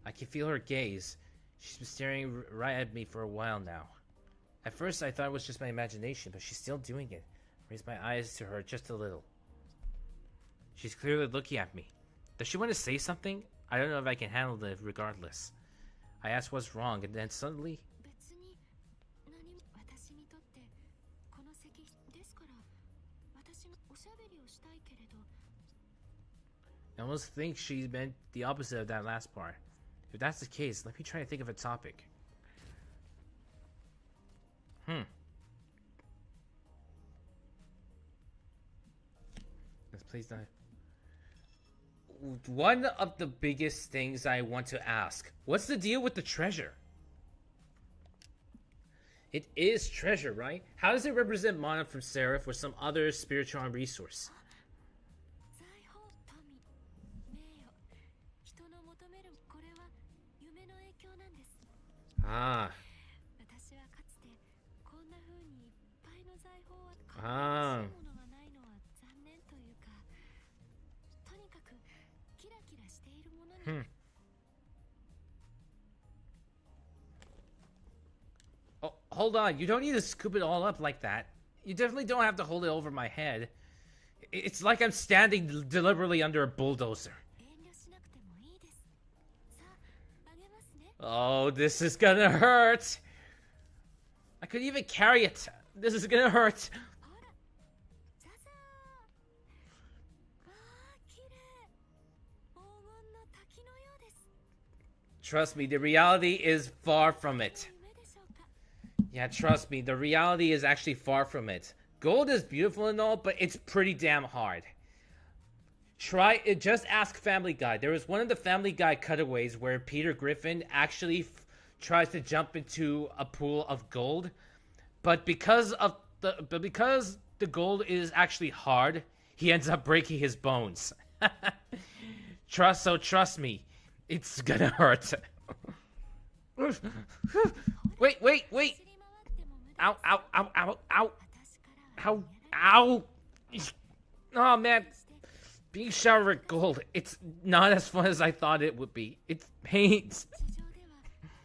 I can feel her gaze. She's been staring right at me for a while now. At first I thought it was just my imagination, but she's still doing it. Raise my eyes to her just a little. She's clearly looking at me. Does she want to say something? I don't know if I can handle it regardless. I ask what's wrong, and then suddenly... 別に何も私にとってこの席ですから私がおしゃべりをしたいけれど I almost think she meant the opposite of that last part. If that's the case, let me try to think of a topic. Let's please die. One of the biggest things I want to ask. What's the deal with the treasure? It is treasure, right? How does it represent mana from Seraph or some other spiritual resource? 財宝富名誉人の求めるこれは夢の影響なんです Ah. 私はかつてこんな風にいっぱいの財宝はあー欲しいものがないのは残念というかとにかくキラキラしているものに Oh, hold on. You don't need to scoop it all up like that. You definitely don't have to hold it over my head. It's like I'm standing deliberately under a bulldozer. 遠慮しなくてもいいですさああげますね Oh, this is gonna hurt. I couldn't even carry it. This is gonna hurt. ほらザザーわあ綺麗黄金の滝のようです Trust me, the reality is far from it. 夢でしょうか Yeah, trust me, the reality is actually far from it. Gold is beautiful and all, but it's pretty damn hard. Try it. Just ask Family Guy. There was one of the Family Guy cutaways where Peter Griffin actually tries to jump into a pool of gold, but because the gold is actually hard, he ends up breaking his bones. Trust me, it's gonna hurt. Wait. 走り回っても無駄 Ow. 私からは Ow. Ow. Oh, man. Being showered with gold, it's not as fun as I thought it would be. It pains. 地上では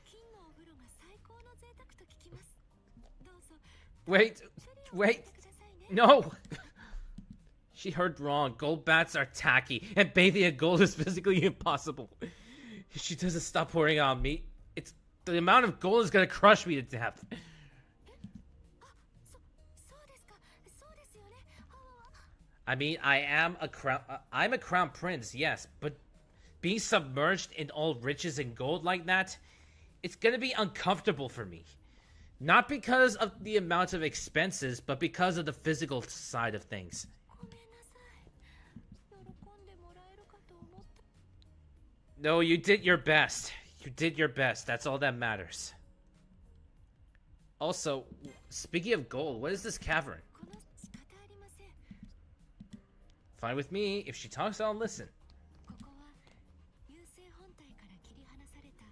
金のお風呂が最高の贅沢と聞きますどうぞ Wait. 処理をしてくださいね No. She heard wrong. Gold bats are tacky, and bathing in gold is physically impossible. If she doesn't stop pouring on me, the amount of gold is gonna crush me to death. そうですかそうですよね I mean, I'm a crown prince, yes, but being submerged in all riches and gold like that, it's gonna be uncomfortable for me. Not because of the amount of expenses, but because of the physical side of things. ごめんなさい。喜んでもらえるかと思った。 No, you did your best. You did your best. That's all that matters. Also, speaking of gold, what is this cavern? この仕方ありません。 Fine with me. If she talks, I'll listen. ここは優勢本体から切り離された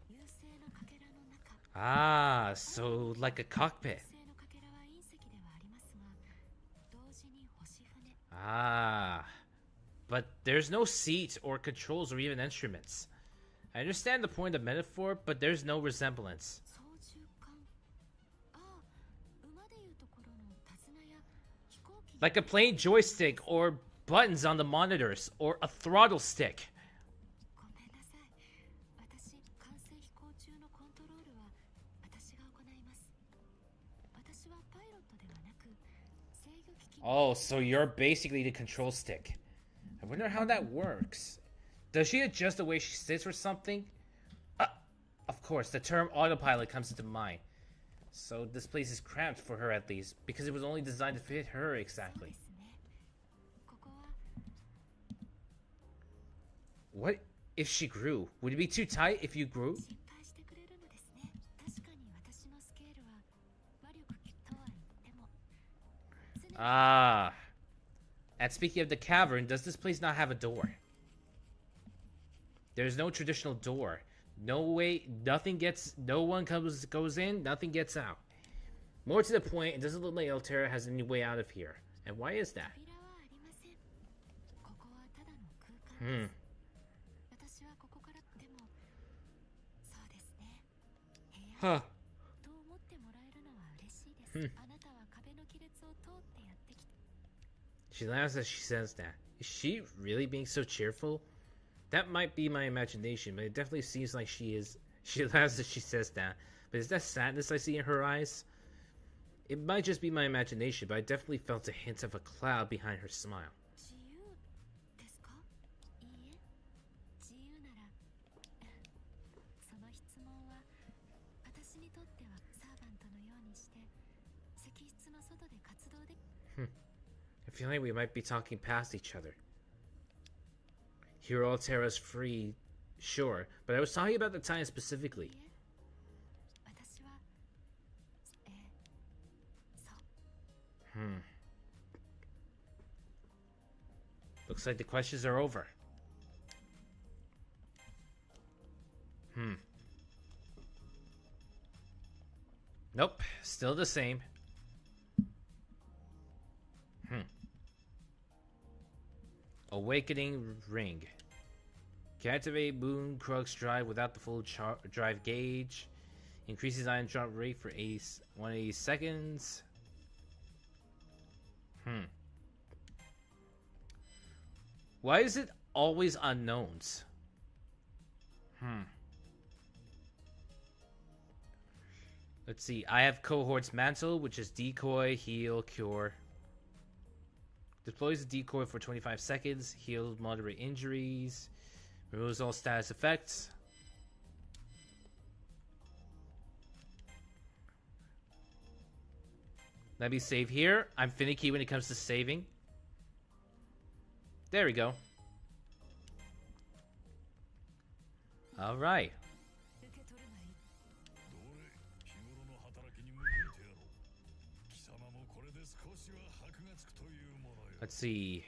優勢のかけらの中。 Ah, so like a cockpit. 優勢のかけらは隕石ではありますが、同時に星船。 Ah, but there's no seat or controls or even instruments. I understand the point of the metaphor, but there's no resemblance. 操縦桿。ああ、馬でいうところの手綱や飛行機。 Like a plain joystick or buttons on the monitors or a throttle stick. ごめんなさい。私、完成飛行中のコントロールは私が行います。私はパイロットではなく制御機器。 Oh, so you're basically the control stick. I wonder how that works. Does she adjust the way she sits or something? Of course, the term autopilot comes into mind. So this place is cramped for her at least, because it was only designed to fit her そうで exactly. すね。ここは What if she grew? Would it be too tight if you grew? 心配してくれるのですね。確かに私のスケールは魔力とは言っても常に Ah. And speaking of the cavern, does this place not have a door? There's no traditional door. No way, no one goes in, nothing gets out. More to the point, it doesn't look like Altera has any way out of here. And why is that? 扉はありません。ここはただの空間です。私はここからでもそうですね。部屋 Huh. と思ってもらえるのは嬉しいです。あなたは壁の亀裂を通ってやってきた。 She laughs as she says that. Is she really being so cheerful? That might be my imagination, but it definitely seems like she is. She laughs as she says that. But is that sadness I see in her eyes? It might just be my imagination, but I definitely felt a hint of a cloud behind her smile. 自由ですか？いいえ、自由ならその質問は私にとってはサーバントのようにして石室の外で活動で I feel like we might be talking past each other. Here Altera's free, sure, but I was talking about the time specifically. いいえ、私はそう Looks like the questions are over. Nope, still the same. Awakening ring. Can activate Moon Crux drive without the full drive gauge. Increases ion drop rate for 180 seconds. Why is it always unknowns? Let's see. I have Cohort's Mantle, which is Decoy, Heal, Cure. Deploys a decoy for 25 seconds. Heals moderate injuries. Removes all status effects. Let me save here. I'm finicky when it comes to saving. There we go. Alright. 受け取るがいい。どれ日頃の働きに報いてやろう。貴様もこれで少しは箔がつくというものよ。 Let's see.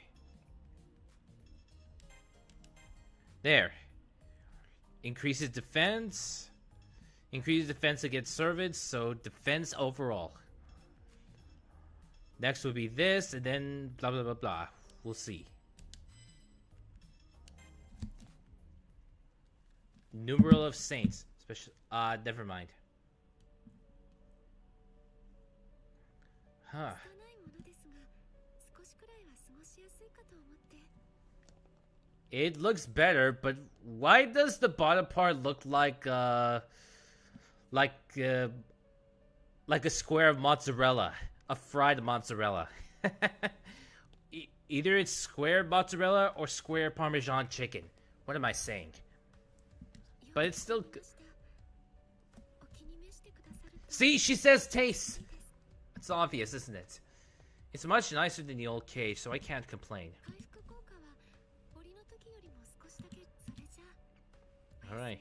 There. Increases defense. Increases defense against servants, so defense overall. Next would be this, and then blah blah blah blah. We'll see. Numeral of Saints. Special. Never mind. Huh. 拙いものですが、少しくらいは過ごしやすいかと思って。 It looks better, but why does the bottom part look like like a square of mozzarella, a fried mozzarella? Either it's square mozzarella or square Parmesan chicken. What am I saying? But it's still good. See, she says taste. It's obvious, isn't it? It's much nicer than the old cage, so I can't complain. Alright.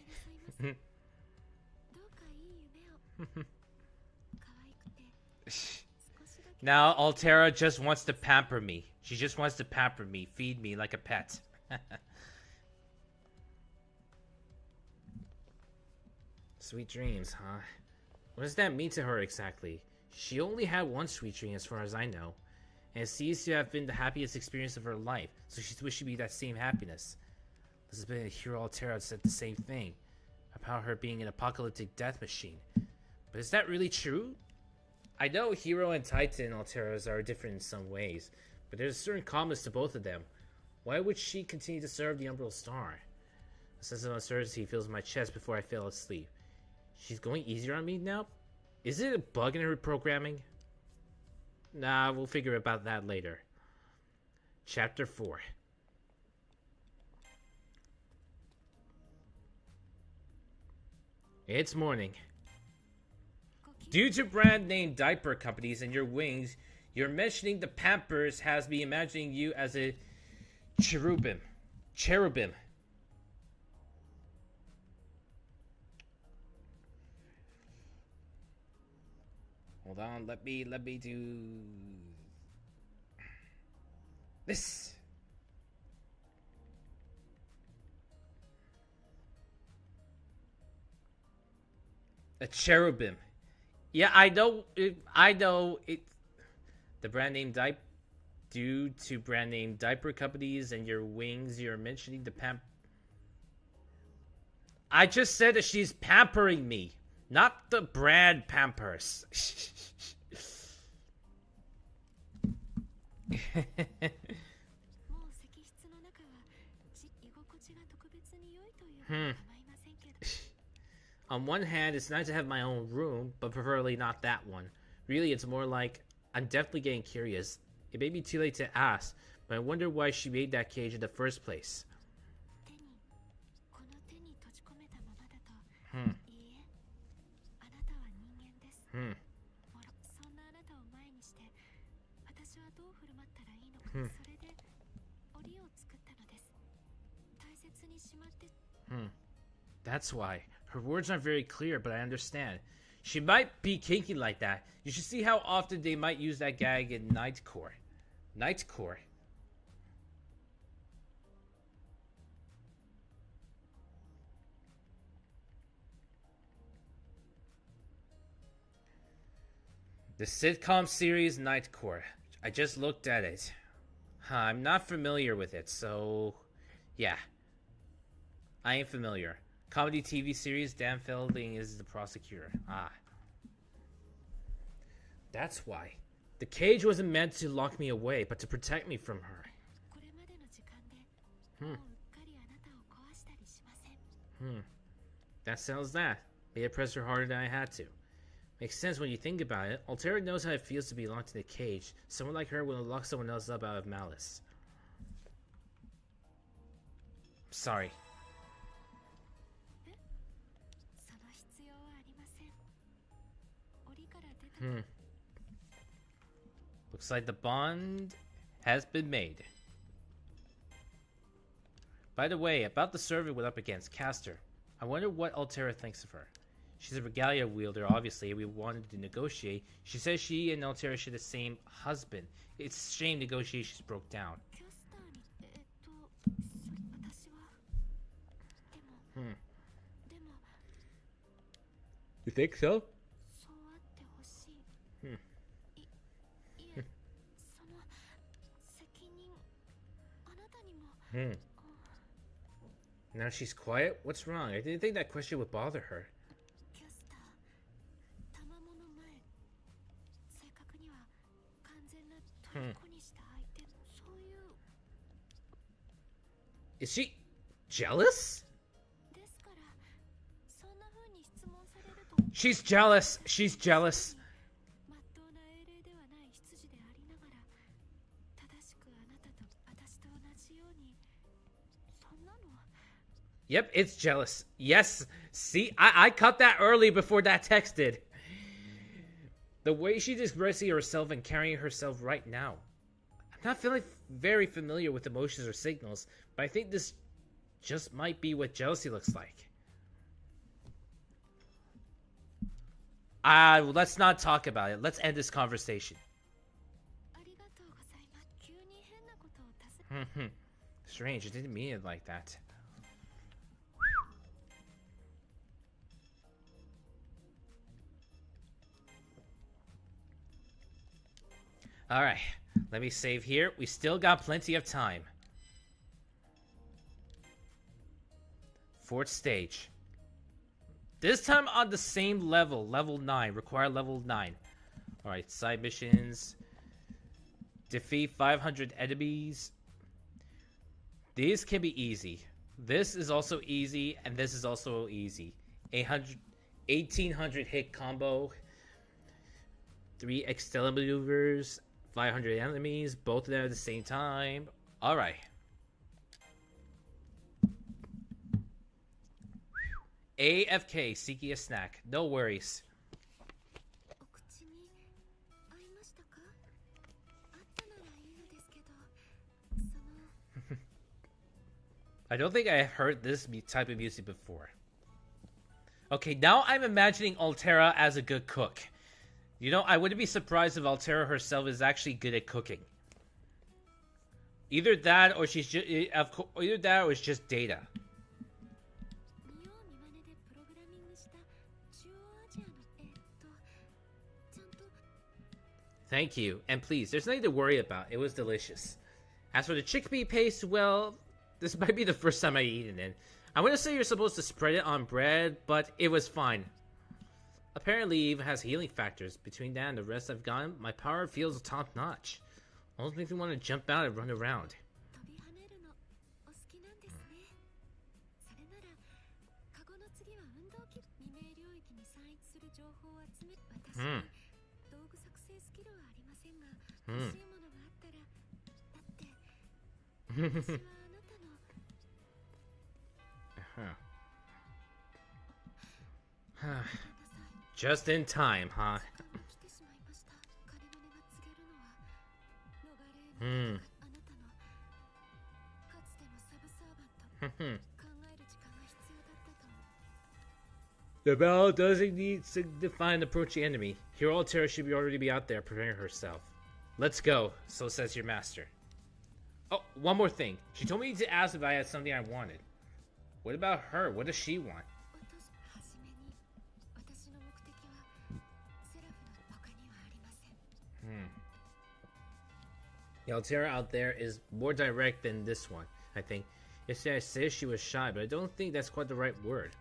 Now Altera just wants to pamper me. She just wants to pamper me, feed me like a pet. Sweet dreams, huh? What does that mean to her exactly? She only had one sweet dream as far as I know, and it seems to have been the happiest experience of her life, so she's wishing me that same happiness. This has been a hero Altera said the same thing about her being an apocalyptic death machine. But is that really true? I know Hero and Titan Alteras are different in some ways, but there's a certain calmness to both of them. Why would she continue to serve the Umbral Star? A sense of uncertainty fills my chest before I fall asleep. She's going easier on me now? Is it a bug in her programming? Nah, we'll figure about that later. Chapter 4. It's morning. Due to brand name diaper companies and your wings, you're mentioning the Pampers has me imagining you as a cherubim. Hold on, let me do this. A cherubim. Yeah, I know it. The brand name due to brand name diaper companies and your wings, you're mentioning the I just said that she's pampering me, not the brand Pampers. On one hand, it's nice to have my own room, but preferably not that one. Really, it's more like, I'm definitely getting curious. It may be too late to ask, but I wonder why she made that cage in the first place. That's why. Her words aren't very clear, but I understand. She might be kinky like that. You should see how often they might use that gag in Nightcore. Nightcore? The sitcom series Nightcore. I just looked at it. I'm not familiar with it, so... yeah. I ain't familiar. Comedy TV series, Dan Felding is the prosecutor. Ah. That's why. The cage wasn't meant to lock me away, but to protect me from her. That settles that. Made it press her harder than I had to. Makes sense when you think about it. Altera knows how it feels to be locked in a cage. Someone like her will lock someone else up out of malice. Sorry. Looks like the bond has been made. By the way, about the servant we're up against, Castor. I wonder what Altera thinks of her. She's a regalia wielder, obviously. We wanted to negotiate. She says she and Altera share the same husband. It's a shame negotiations broke down. You think so? Now she's quiet? What's wrong? I didn't think that question would bother her. Is she jealous? She's jealous. She's jealous. Yep, it's jealous. Yes. See, I caught that early before that text did. The way she's expressing herself and carrying herself right now. I'm not feeling very familiar with emotions or signals, but I think this just might be what jealousy looks like. Let's not talk about it. Let's end this conversation. Strange, it didn't mean it like that. Alright, let me save here. We still got plenty of time. Fourth stage. This time on the same level, level 9. Require level 9. Alright, side missions. Defeat 500 enemies. These can be easy. This is also easy, and this is also easy. 1800 hit combo. 3 Extella maneuvers. 500 enemies, both of them at the same time. Alright. AFK, seeking a snack. No worries. I don't think I've heard this type of music before. Okay, now I'm imagining Altera as a good cook. You know, I wouldn't be surprised if Altera herself is actually good at cooking. Either that, or she's just either that, or it's just data. Thank you, and please, there's nothing to worry about. It was delicious. As for the chickpea paste, well, this might be the first time I've eaten it. I want to say you're supposed to spread it on bread, but it was fine. Apparently, it even has healing factors. Between that and the rest I've gotten, my power feels top-notch. Almost makes me want to jump out and run around. Just in time, huh? The bell doesn't need to define the approaching enemy. Here, Altera should already be out there preparing herself. Let's go, so says your master. Oh, one more thing. She told me to ask if I had something I wanted. What about her? What does she want? The Altera out there is more direct than this one, I think. Yesterday I said she was shy, but I don't think that's quite the right word.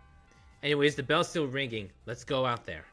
Anyways, the bell's still ringing. Let's go out there.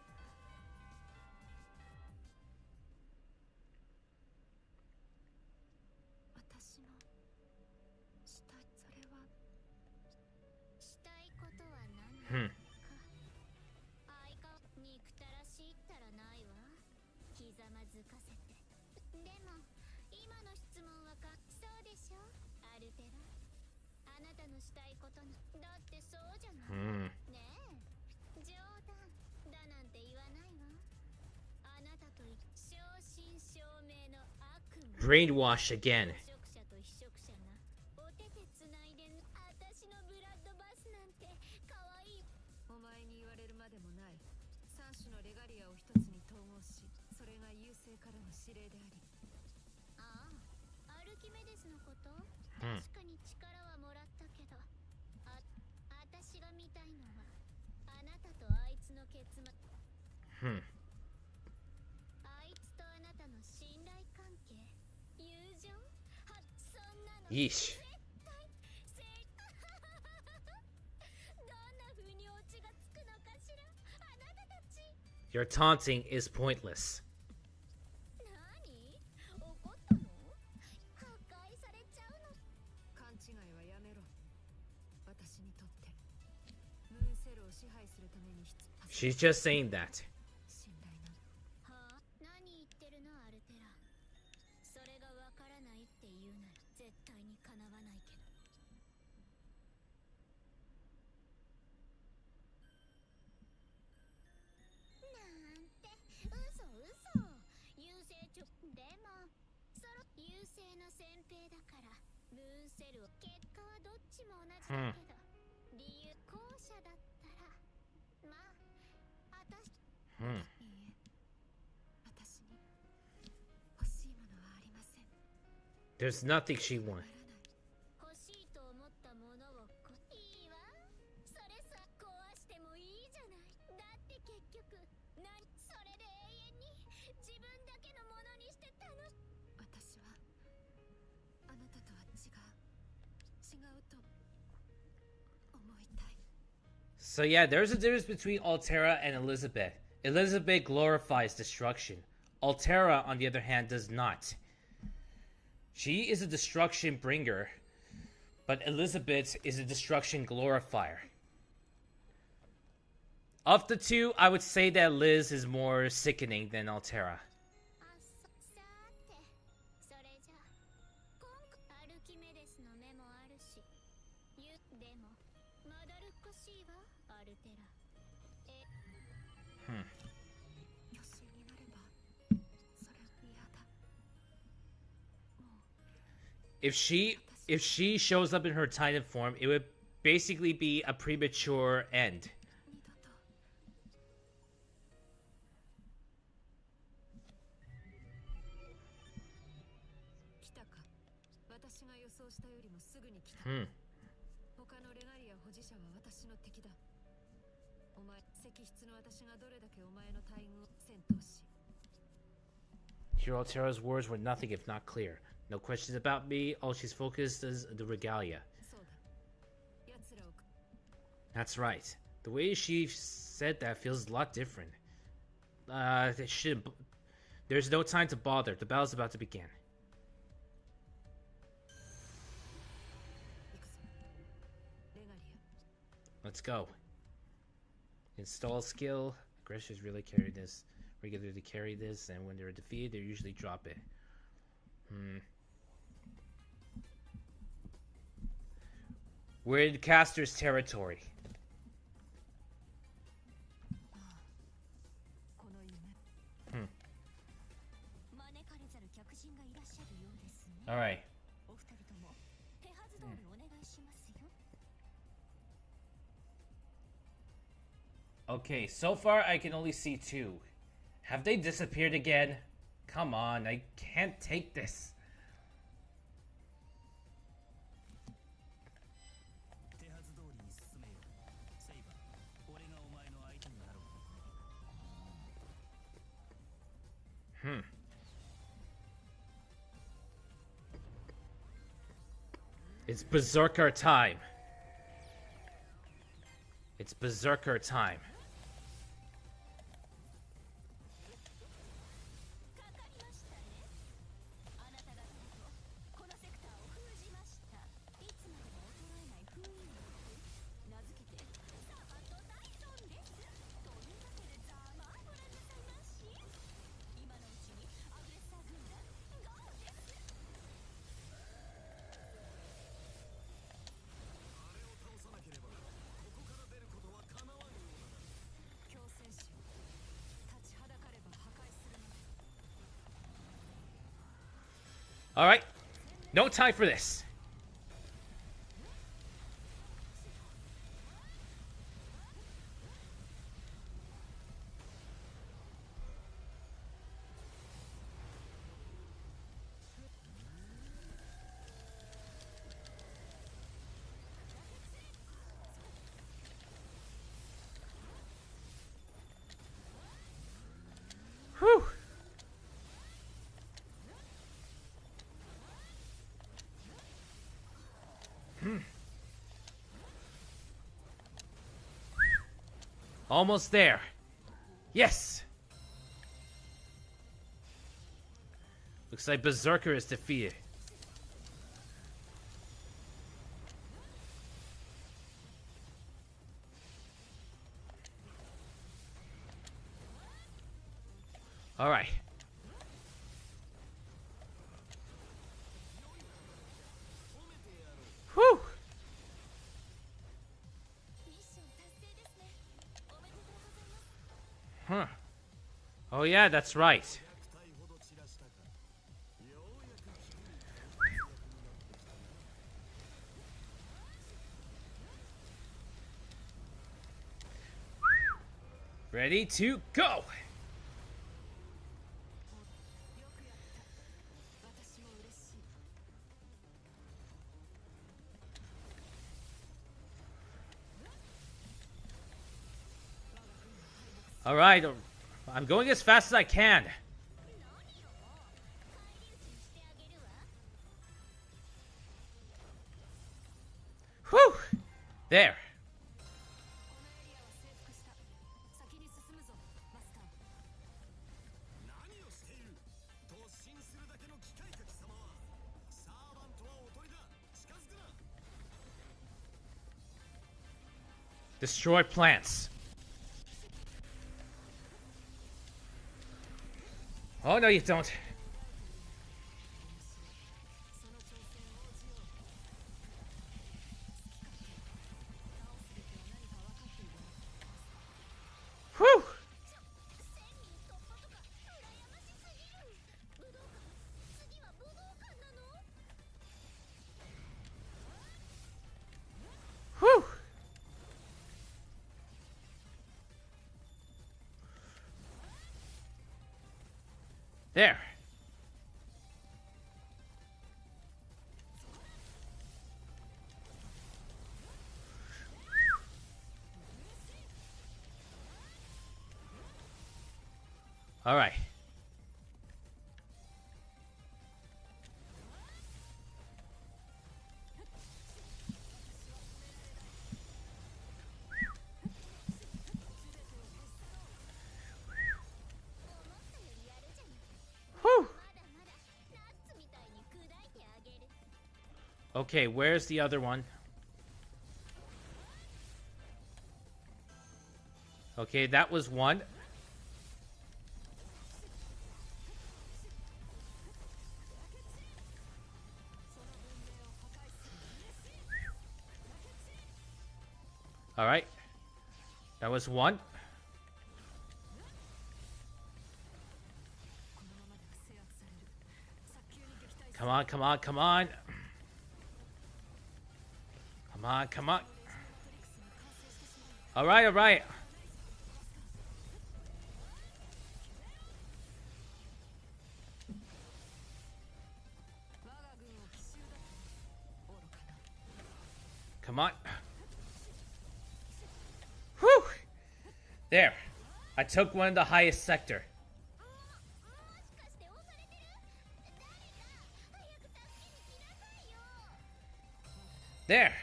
Brainwash again. Yeesh. Your taunting is pointless. She's just saying that. でもその優勢の先兵だからムーンセルを結果はどっちも同じだけど、理由後者だったらまあ私Hmm. いいえ、私に欲しいものはありません。 There's nothing she wants. 欲しいと思ったものをいいわ、それさ壊してもいいじゃない。だって結局それで永遠に自分だけのものにして楽し私はあなたとは違うと思いたい。 So yeah, there's a difference between Altera and Elizabeth. Elizabeth glorifies destruction. Altera, on the other hand, does not. She is a destruction bringer, but Elizabeth is a destruction glorifier. Of the two, I would say that Liz is more sickening than Altera. さてそれじゃ今回アルキメデスの目もあるしでもまだるっこしいわアルテラ。余震になればそれ嫌だ。もう If she shows up in her Titan form, it would basically be a premature end. 二度と来たか。私が予想したよりもすぐに来た。 他のレガリア保持者は私の敵だ。お前、石室の私がどれだけお前の大軍を戦闘し。 Here, Altera's words were nothing if not clear. No questions about me. All she's focused is the regalia. そうだ。奴らを That's right. The way she said that feels a lot different. They shouldn't. There's no time to bother. The battle's about to begin. 行くぞ。レガリ Let's go. Install skill. Aggressors really carry this. Regularly carry this, and when they're defeated, they usually drop it. We're in caster's territory. ア。この夢。招かれざる客人がいらっしゃるようですね。 Alright. お二人とも手はず通りお願いしますよ。 Okay, so far I can only see two. Have they disappeared again? Come on, I can't take this. 手はず通りに進めよう。セイバー、俺がお前の相手になろう。It's Berserker time. It's Berserker time. かかりましたね。あなたが来るとこのセクターを封じました。いつまでも衰えない封印力、名付けてサバとダイソンです。というわけでざまあご覧なさいまし。今のうちにアグレッサー軍団ゴーです。あれを倒さなければここから出ることは叶わんようだな。強戦士よ。立ちはだかれば破壊するの。 Alright. No time for this. Whew. Almost there. Yes. Looks like Berserker is defeated. All right. Whew. ミッション達成ですね。おめでとうございます。 Huh. Oh yeah, that's right. 100体ほど散らしたか。Ready to go! Alright, I'm going as fast as I can. Whew! There. 何をしている。突進するだけの機械か貴様は。サーバントはおとりだ。近づくな。 Destroy plants. Oh, no, you don't. Whew! Whew! There. All right. Whew. Okay, where's the other one? Okay, that was one. All right. That was one. Come on, come on, come on. Come on, come on. All right, all right. Come on. Whew. There. I took one of the highest sector. There.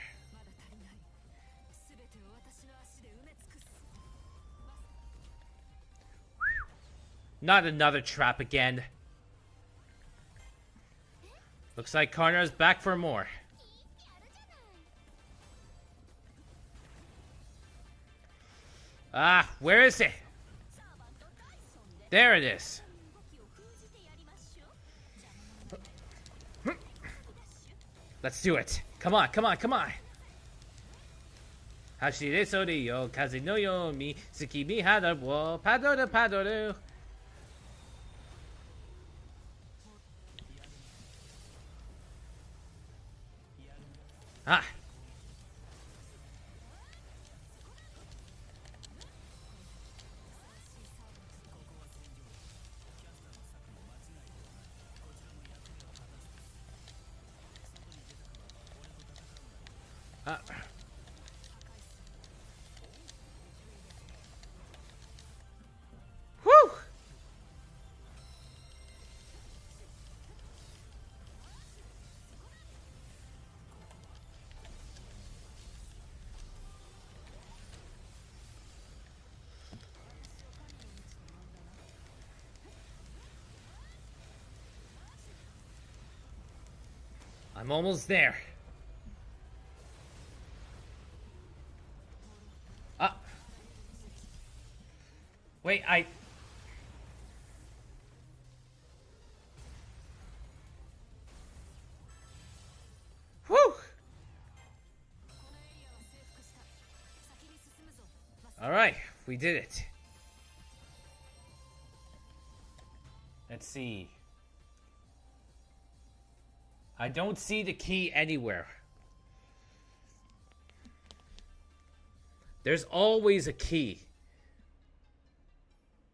Not another trap again. Looks like Karna's back for more. Ah, where is it? There it is. Let's do it. Come on, come on, come on. Hashire sori yo, kaze no yomi, tsuki mi hada wo, padoru padoru. Ah. Whew. I'm almost there. Ah. Wait, Whew. All right, we did it. Let's see. I don't see the key anywhere. There's always a key.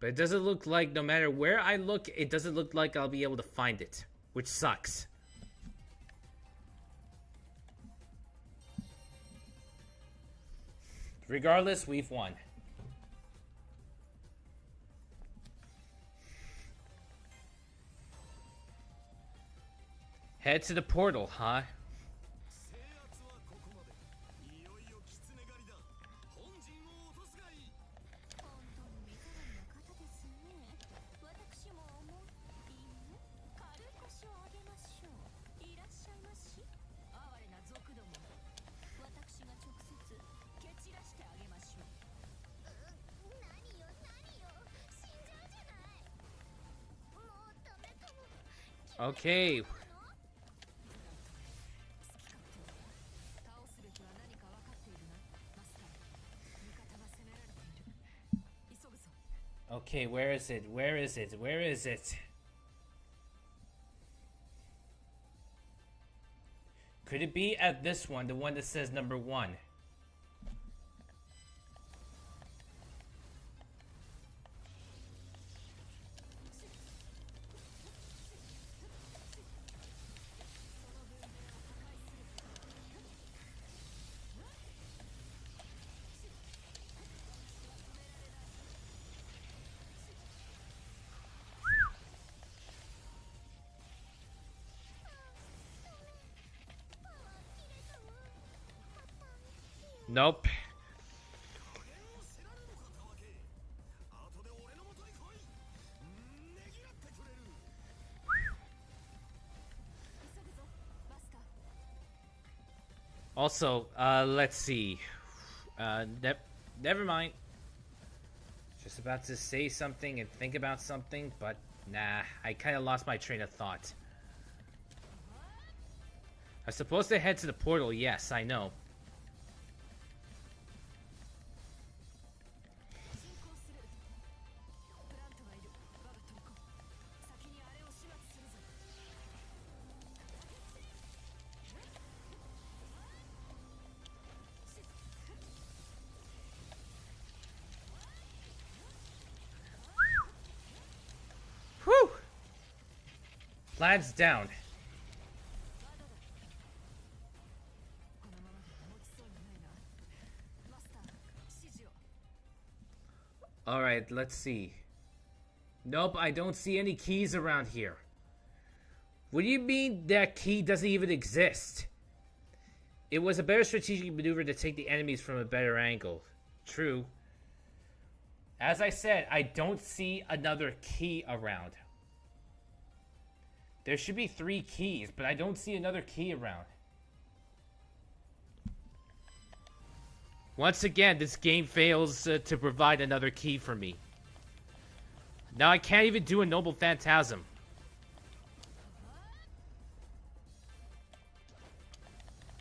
But it doesn't look like, no matter where I look, it doesn't look like I'll be able to find it. Which sucks. Regardless, we've won. Head to the portal, huh? 制圧はここまで。いよいよ狐狩りだ。本陣を落とすがいい。本当に目障りな方ですね。私も思う。いいえ、軽い腰を上げましょう。いらっしゃいまし。哀れな族ども。私が直接蹴散らしてあげましょう。何よ何よ、死んじゃうじゃない。もうダメかも。 Okay. 倒すべきは何か分かっているな、マスター。味方が攻められている。急ぐぞ。 Okay, where is it? Where is it? Where is it? Could it be at this one, the one that says number 1? Nope. 知らぬのかたわけ。後で俺の元に来い。ねぎらってくれる。急ぐぞ、マスター。 Also, let's see. Never mind. Just about to say something and think about something, but nah, I kind of lost my train of thought. I'm supposed to head to the portal, yes, I know. 進行する。プラントがいる。我がトリコ。先にあれを始末するぞ。 Whew! Plan's down. このままでは持ちそうにないな。マスター、指示を。 Alright, let's see. Nope, I don't see any keys around here. What do you mean that key doesn't even exist? It was a better strategic maneuver to take the enemies from a better angle. True. As I said, I don't see another key around. There should be 3 keys, but I don't see another key around. Once again, this game fails to provide another key for me. Now I can't even do a Noble Phantasm.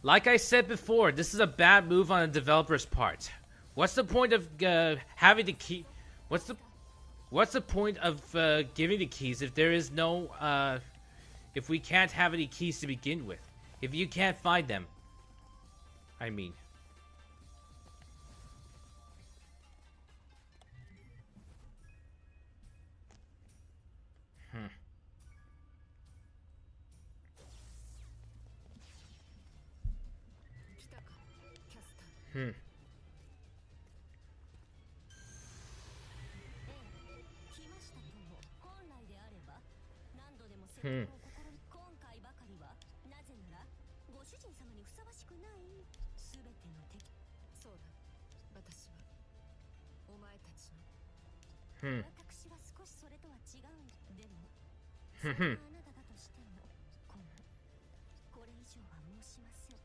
Like I said before, this is a bad move on the developer's part. What's the point of having the key? What's the point of giving the keys if there is no if we can't have any keys to begin with? If you can't find them, I mean. Hmm. 来たか、キャスター。 Hmm. 来ましたとも。本来であれば何度でも説得を試み、今回ばかりはなぜならご主人様にふさわしくないすべての敵。そうだ、私はお前たちの。 Hmm. 私は少しそれとは違う。でもそんなあなただとしてもこれ以上は申しません。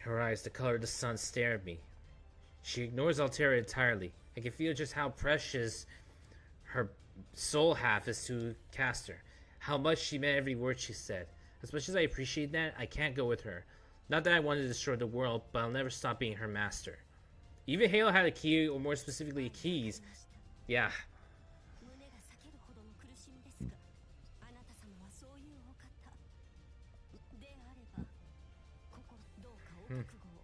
Her eyes, the color of the sun, stare at me. She ignores Altera entirely. I can feel just how precious her soul half is to Caster. How much she meant every word she said. As much as I appreciate that, I can't go with her. Not that I want to destroy the world, but I'll never stop being her master. Even Halo had a key, or more specifically keys. Yeah. 胸が裂けるほどの苦しみですが、あなた様はそういうお方であれば、どうかお覚悟を。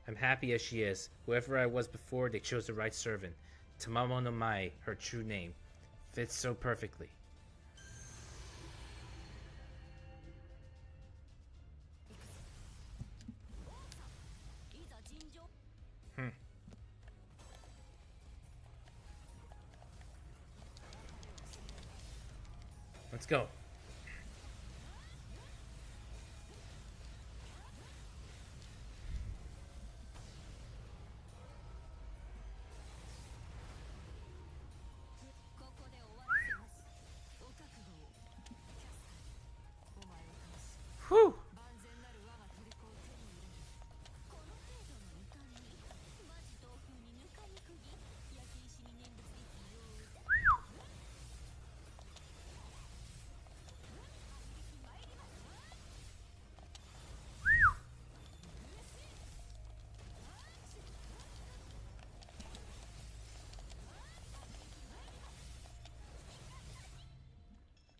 I'm happy as she is. Whoever I was before, they chose the right servant. Tamamo no Mai, her true name, fits so perfectly. Hmm. Let's go. Whew.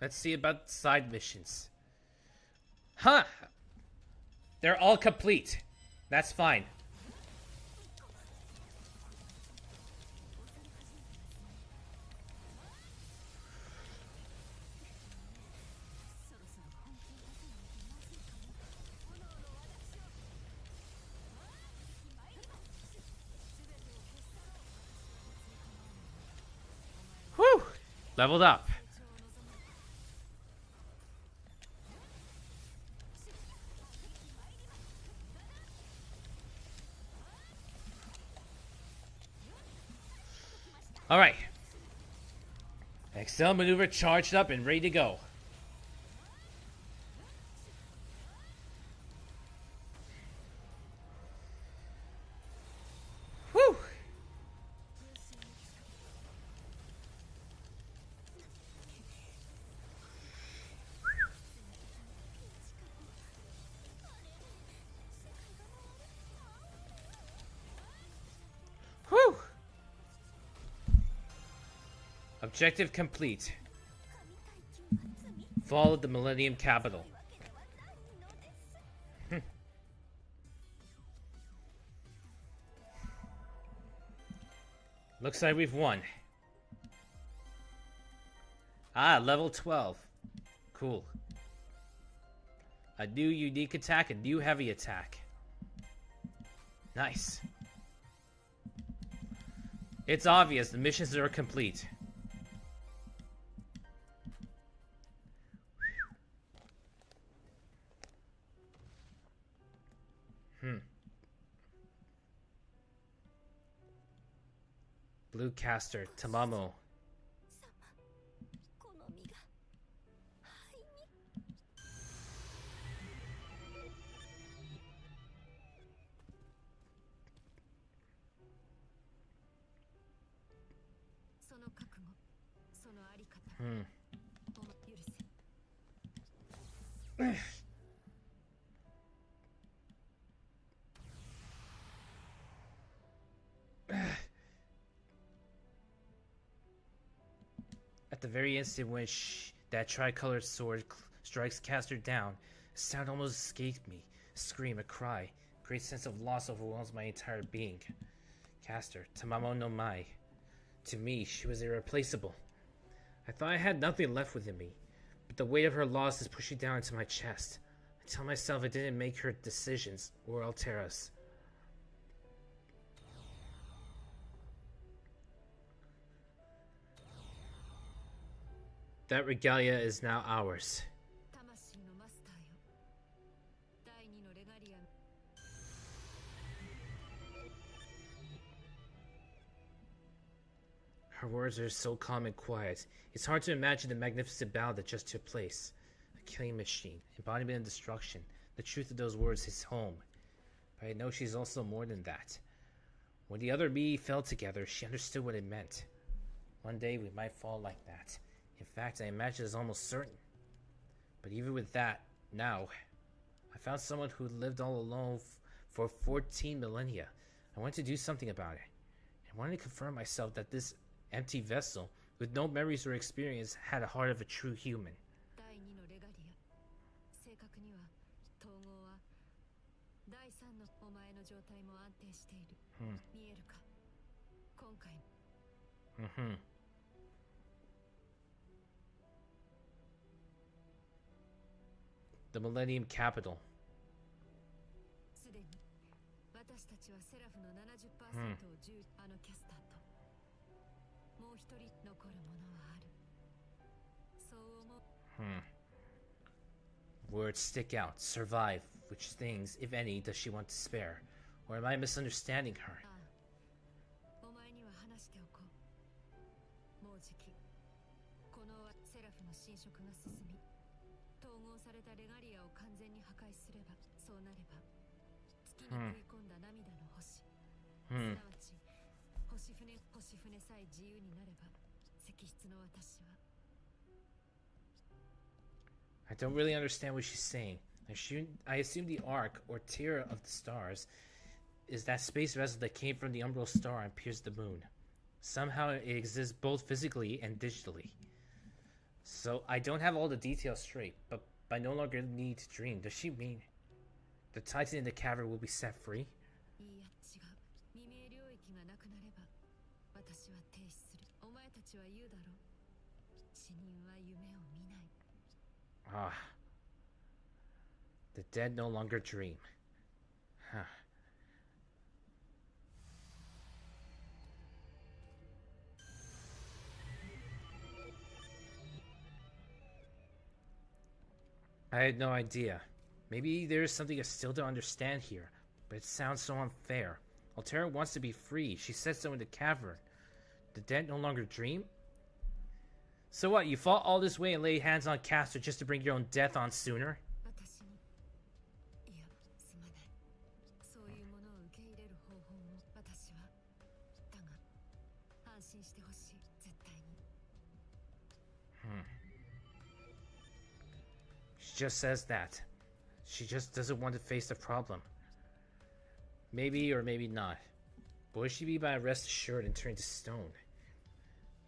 Let's see about side missions. Huh! They're all complete. That's fine. Whew! Leveled up. Alright. Extella maneuver charged up and ready to go. Whew! Whew! Objective complete. Fall of the Millennium Capital. Looks like we've won. Ah, level 12. Cool. A new unique attack, a new heavy attack. Nice. It's obvious the missions are complete. Blue caster, Tamamo. At the very instant when that tricolored sword strikes caster down, a sound almost escaped me. A scream, a cry. A great sense of loss overwhelms my entire being. Caster, Tamamo no Mai. To me, she was irreplaceable. I thought I had nothing left within me, but the weight of her loss is pushing down into my chest. I tell myself I didn't make her decisions, or Altera's. That regalia is now ours. Her words are so calm and quiet. It's hard to imagine the magnificent battle that just took place. A killing machine, embodiment of destruction. The truth of those words hits home. But I know she's also more than that. When the other me fell together, she understood what it meant. One day we might fall like that. In fact, I imagine it's almost certain. But even with that, now, I found someone who lived all alone for 14 millennia. I wanted to do something about it. I wanted to confirm myself that this empty vessel, with no memories or experience, had a heart of a true human. Mm-hmm. The Millennium Capital. すでに私たちはセラフの 70% をあのキャスターともう一人残るものはある。そう思う。Words stick out. Survive. Which things, if any, does she want to spare? Or am I misunderstanding her? ああ、お前には話しておこう。もうじきこのセラフの侵食が進み、統合されたレガリアを完全に破壊すれば、そうなれば月に食い込んだ涙の星、すなわち星船さえ自由になれば、石室の私は I don't really understand what she's saying. I assume the Ark, or Terra of the Stars, is that space vessel that came from the Umbral star and pierced the moon. Somehow it exists both physically and digitally. So I don't have all the details straight, but by no longer need to dream, does she mean the Titan in the cavern will be set free? いいや違う。未明領域がなくなれば私は停止する。お前たちは言うだろう。死人は夢を見ない。Ah. The dead no longer dream. Huh. I had no idea. Maybe there's something I still don't understand here, but it sounds so unfair. Altera wants to be free. She said so in the cavern. The dead no longer dream? So what, you fought all this way and laid hands on Castor just to bring your own death on sooner? 私にいやすまない。そういうものを受け入れる方法も私はだが安心してほしい。絶対に。She just says that. She just doesn't want to face the problem. Maybe or maybe not. But would she be by rest assured and turn to stone?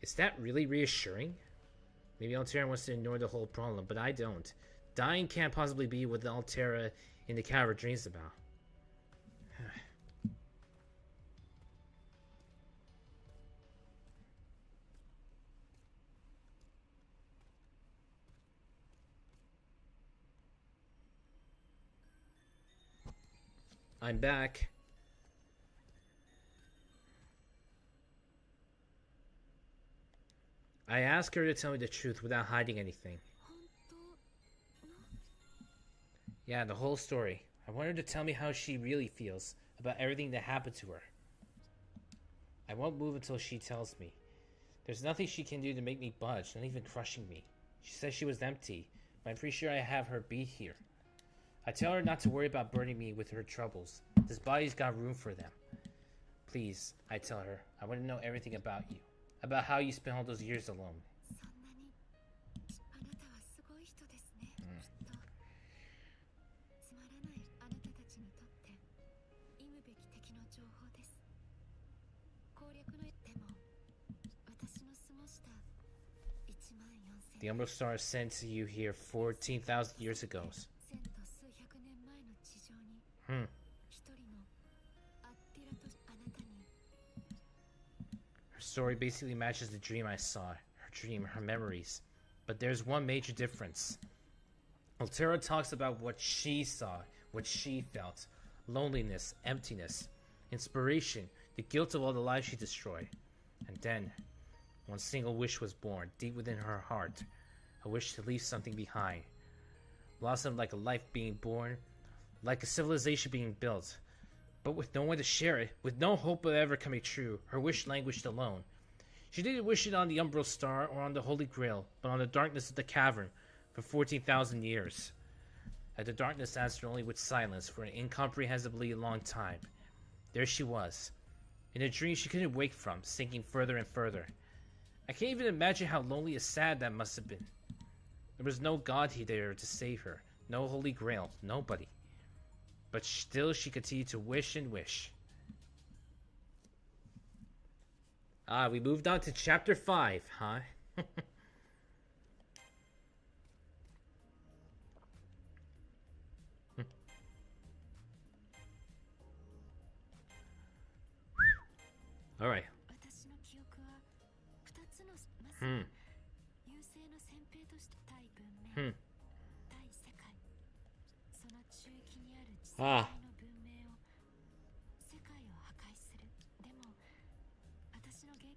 Is that really reassuring? Maybe Altera wants to ignore the whole problem, but I don't. Dying can't possibly be what Altera in the cavern dreams about. I'm back. I asked her to tell me the truth without hiding anything. 本当 Yeah, the whole story. I want her to tell me how she really feels about everything that happened to her. I won't move until she tells me. There's nothing she can do to make me budge, not even crushing me. She says she was empty, but I'm pretty sure I have her beat here. I tell her not to worry about burdening me with her troubles. This body's got room for them. Please, I tell her, I want to know everything about you. About how you spent all those years alone. そんなにあなたはすごい人ですね。きっとつまらないあなたたちにとって忌むべき敵の情報です。攻略のでも私の過ごした14000 The Umbral Star sent to you here 14,000 years ago. 千と数百年前の地上に一人のアッティラとあなたに Her story basically matches the dream I saw. Her dream, her memories. But there's one major difference. Altera talks about what she saw, what she felt. Loneliness, emptiness, inspiration, the guilt of all the lives she destroyed. And then, one single wish was born, deep within her heart. A wish to leave something behind. Blossomed like a life being born, like a civilization being built. But with no one to share it, with no hope of ever coming true, her wish languished alone. She didn't wish it on the Umbral Star or on the Holy Grail, but on the darkness of the cavern for 14,000 years. And the darkness answered only with silence for an incomprehensibly long time. There she was, in a dream she couldn't wake from, sinking further and further. I can't even imagine how lonely and sad that must have been. There was no god there to save her, no Holy Grail, nobody. But still she continued to wish and wish. We moved on to chapter 5, huh? Alright. 私の記憶はつのまさに Hmm. 優勢の先兵として対文明、 Hmm. 対世界、その中域にある次世 Ah. 代の文明を世界を破壊する。でも私の芸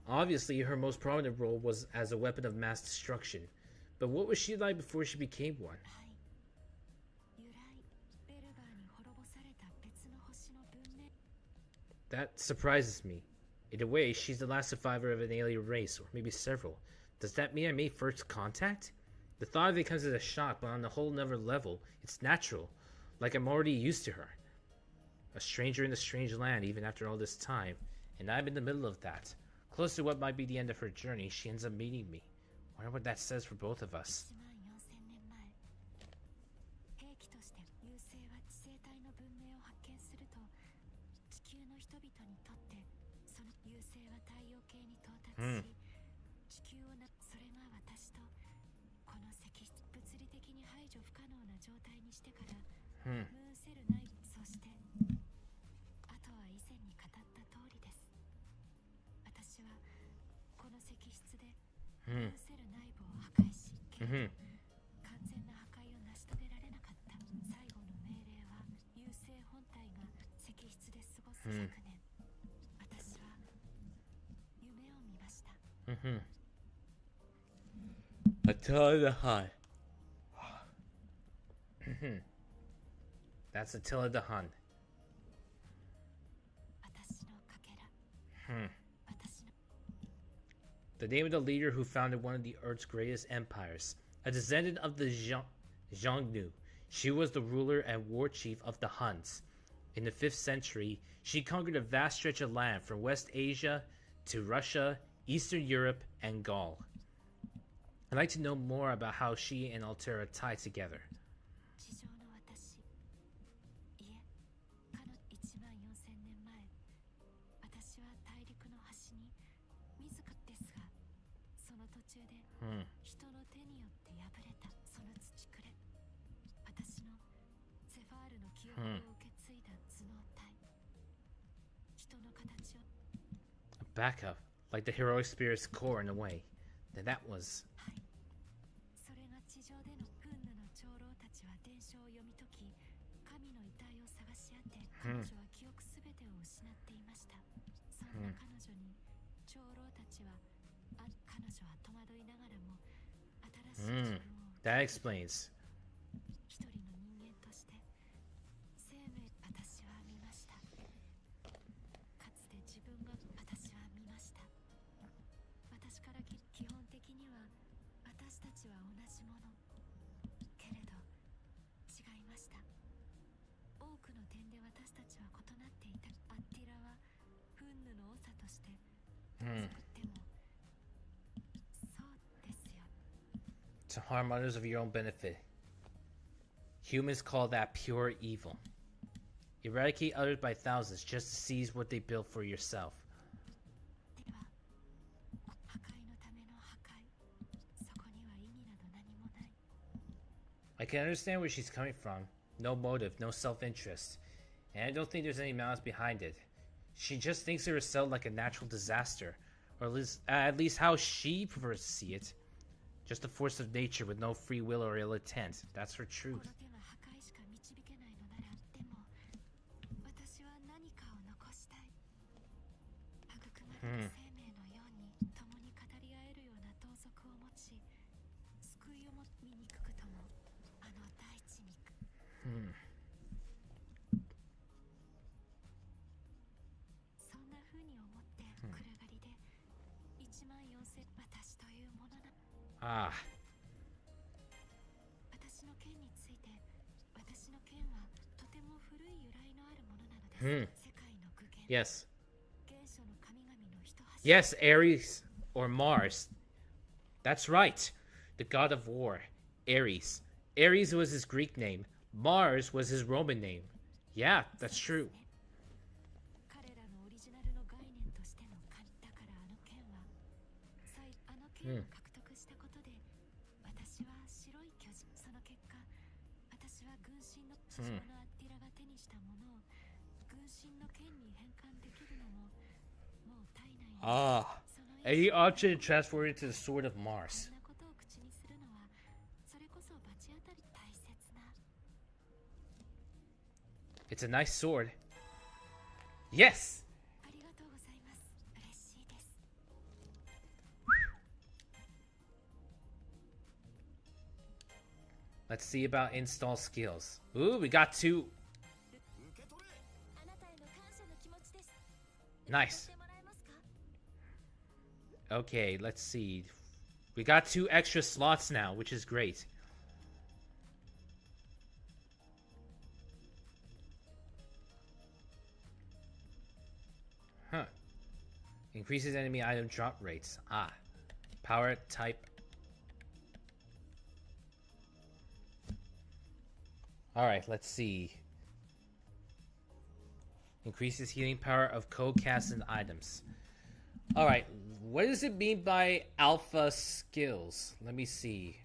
Obviously, her most prominent role was as a weapon of mass destruction. But what was she like before she became one? はい由来ベルガーに滅ぼされた別の星の文明 That surprises me. In a way, she's the last survivor of an alien race, or maybe several. Does that mean I made first contact? The thought of it comes as a shock, but on a whole nother level, it's natural. Like I'm already used to her. A stranger in a strange land, even after all this time. And I'm in the middle of that. Close to what might be the end of her journey, she ends up meeting me. Wonder what that says for both of us. 14000年前兵器として優勢は地星体の文明を発見すると地球の人々にとってその優勢は太陽系に到達し、地球をそれが私とこの石質物理的に排除不可能な状態にしてから、ムーンセル内部そしてあとは以前に語った通りです。私はこの石質でムーンセル内部を破壊し、けれど完全な破壊を成し遂げられなかった。最後の命令は優勢本体が石質で過ごす100年。私は夢を見ました。 Attila the Hun. That's Attila the Hun. 私のかけら、私の The name of the leader who founded one of the Earth's greatest empires. A descendant of the Xiongnu, she was the ruler and war chief of the Huns. In the 5th century, she conquered a vast stretch of land from West Asia to Russia, Eastern Europe, and Gaul. I'd like to know more about how she and Altera tie together. 地上の私、いえ、かの14000年前、私は大陸の端に自らですが、その途中で人の手によって破れたその土くれ、私のセファールの記憶を受け継いだ頭脳体、人の形を A backup, like the heroic spirit's core in a way. Then that was... はい。それが地上でのフンヌの長老たちは伝承を読み解き、神の遺体を探し当て、彼女は記憶すべてを失っていました。そんな彼女に長老たちは、彼女は戸惑いながらも新しい自分を That explains. 一人の人間として生命私は見ました。かつて自分が私は見ました。私から基本的には私たちは同じもの。けれど違いました。多くの点で私たちは異なっていた。アッティラはフンヌの長としてでもそうですよ。 To harm others of your own benefit. Humans call that pure evil. Eradicate others by thousands just to seize what they built for yourself. では破壊のための破壊、そこには意味など何もない。 I can understand where she's coming from. No motive, no self-interest. And I don't think there's any malice behind it. She just thinks of herself like a natural disaster. Or at least how she prefers to see it. Just a force of nature with no free will or ill intent. That's her こ truth. の手が破壊しか導けないのなら、でも私は何かを残したい。育まれた生命のように共に語り合えるような盗賊を持ち、救いをも見にくくともあの大地にそんな風に思って暗がりで14000私というものな Ah. 私の剣について、私の剣はとても古い由来のあるものなのです。世界の具現 Yes. 原初の神々の一端 Yes, Ares or Mars. That's right. The god of war. Ares. Ares was his Greek name. Mars was his Roman name. Yeah, that's true. 彼らのオリジナルの概念としての神だからあの剣はあの剣を獲得したことで、私は白い巨人、その結果私は軍神の地上のアッティラが手にしたものを軍神の剣に変換できるのももう体内に Ah. その Any object transformed into the Sword of Mars. そんなことを口にするのはそれこそ罰当たり大切な It's a nice sword. Yes! ありがとうございます嬉しいです Let's see about install skills. Ooh, we got 2. 受け取れ。あなたへの感謝の気持ちです Nice. 受け取ってもらえますか Okay, let's see. We got 2 extra slots now, which is great. Huh. Increases enemy item drop rates. Ah. Power type. Alright, let's see. Increases healing power of co-cast and items. Alright, what does it mean by alpha skills? Let me see.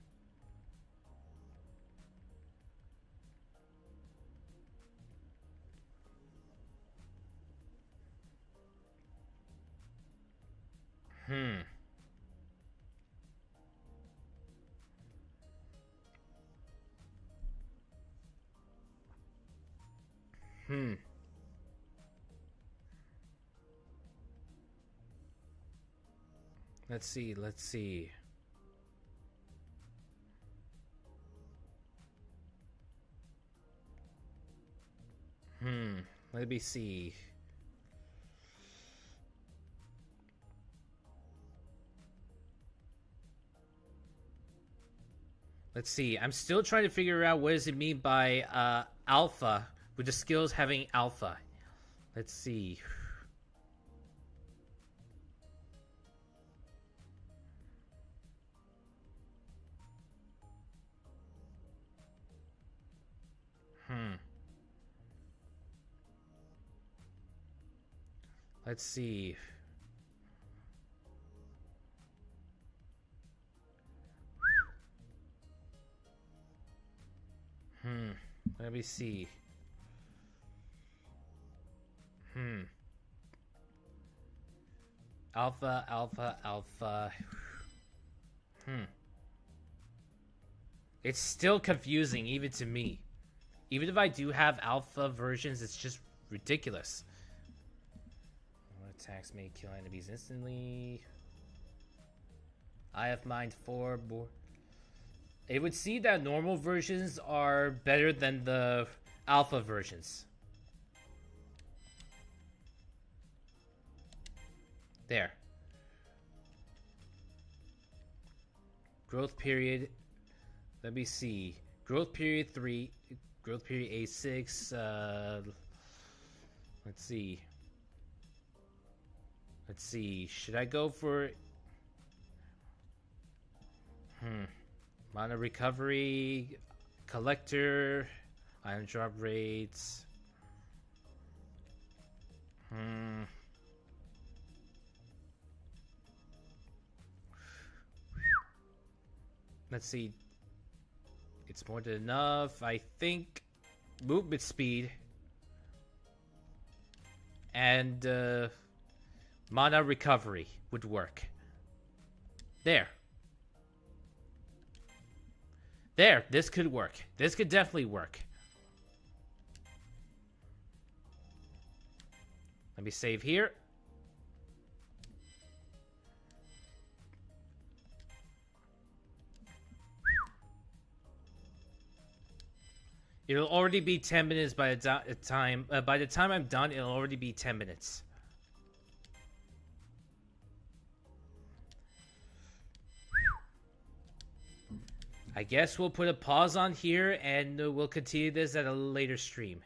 Hmm. Let's see. Let me see. Let's see. I'm still trying to figure out what does it mean by alpha, with the skills having alpha. Let's see. Let's see. Let me see. Alpha. It's still confusing, even to me. Even if I do have alpha versions, it's just ridiculous. Attacks may kill enemies instantly. I have mind 4 more. It would seem that normal versions are better than the alpha versions. There. Growth period. Let me see. Growth period 3. Growth period A6. Let's see. Let's see. Should I go for... Mana recovery, collector, item drop rates. Let's see. It's more than enough. I think movement speed and mana recovery would work. There. There, this could work. This could definitely work. Let me save here. It'll already be 10 minutes by the time I'm done. It'll already be 10 minutes. I guess we'll put a pause on here and we'll continue this at a later stream.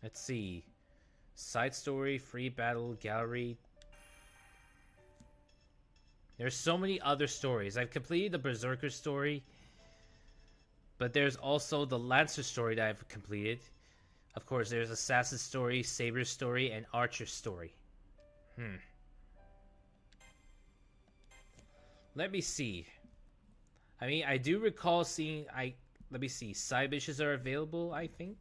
Let's see. Side story, free battle, gallery. There's so many other stories. I've completed the Berserker story. But there's also the Lancer story that I've completed. Of course, there's Assassin story, Saber story, and Archer story. Let me see. I mean, I do recall seeing... Let me see. Side missions are available, I think.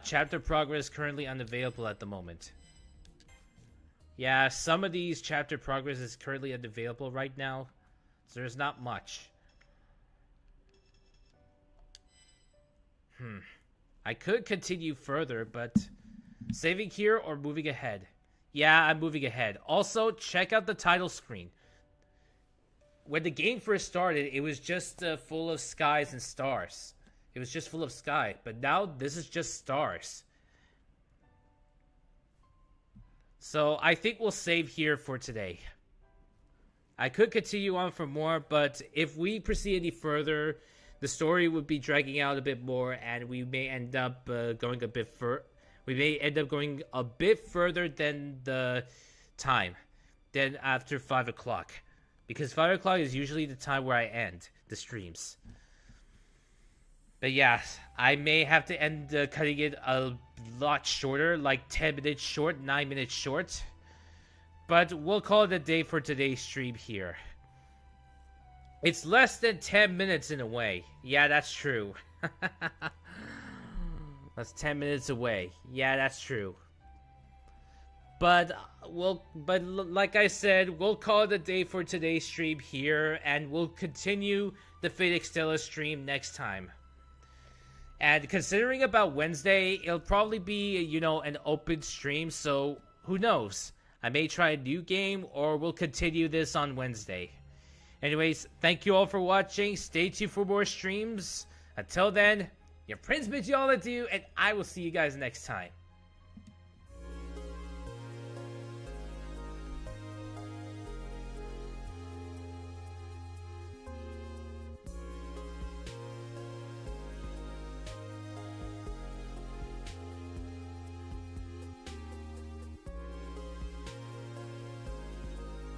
Chapter progress currently unavailable at the moment. Yeah, some of these chapter progress is currently unavailable right now, so there's not much. I could continue further, but saving here or moving ahead? Yeah, I'm moving ahead. Also, check out the title screen. When the game first started, it was just full of skies and stars. It was just full of sky, but now this is just stars. So I think we'll save here for today. I could continue on for more, but if we proceed any further, the story would be dragging out a bit more, and we may end up going a bit further than the time, than after 5 o'clock, because 5 o'clock is usually the time where I end the streams. But yeah, I may have to end cutting it a lot shorter, like 10 minutes short, 9 minutes short. But we'll call it a day for today's stream here. It's less than 10 minutes in a way. Yeah, that's true. That's 10 minutes away. Yeah, that's true. But like I said, we'll call it a day for today's stream here, and we'll continue the Fate Extella stream next time. And considering about Wednesday, it'll probably be, an open stream, so who knows? I may try a new game, or we'll continue this on Wednesday. Anyways, thank you all for watching. Stay tuned for more streams. Until then, your Prince bids you all adieu, and I will see you guys next time.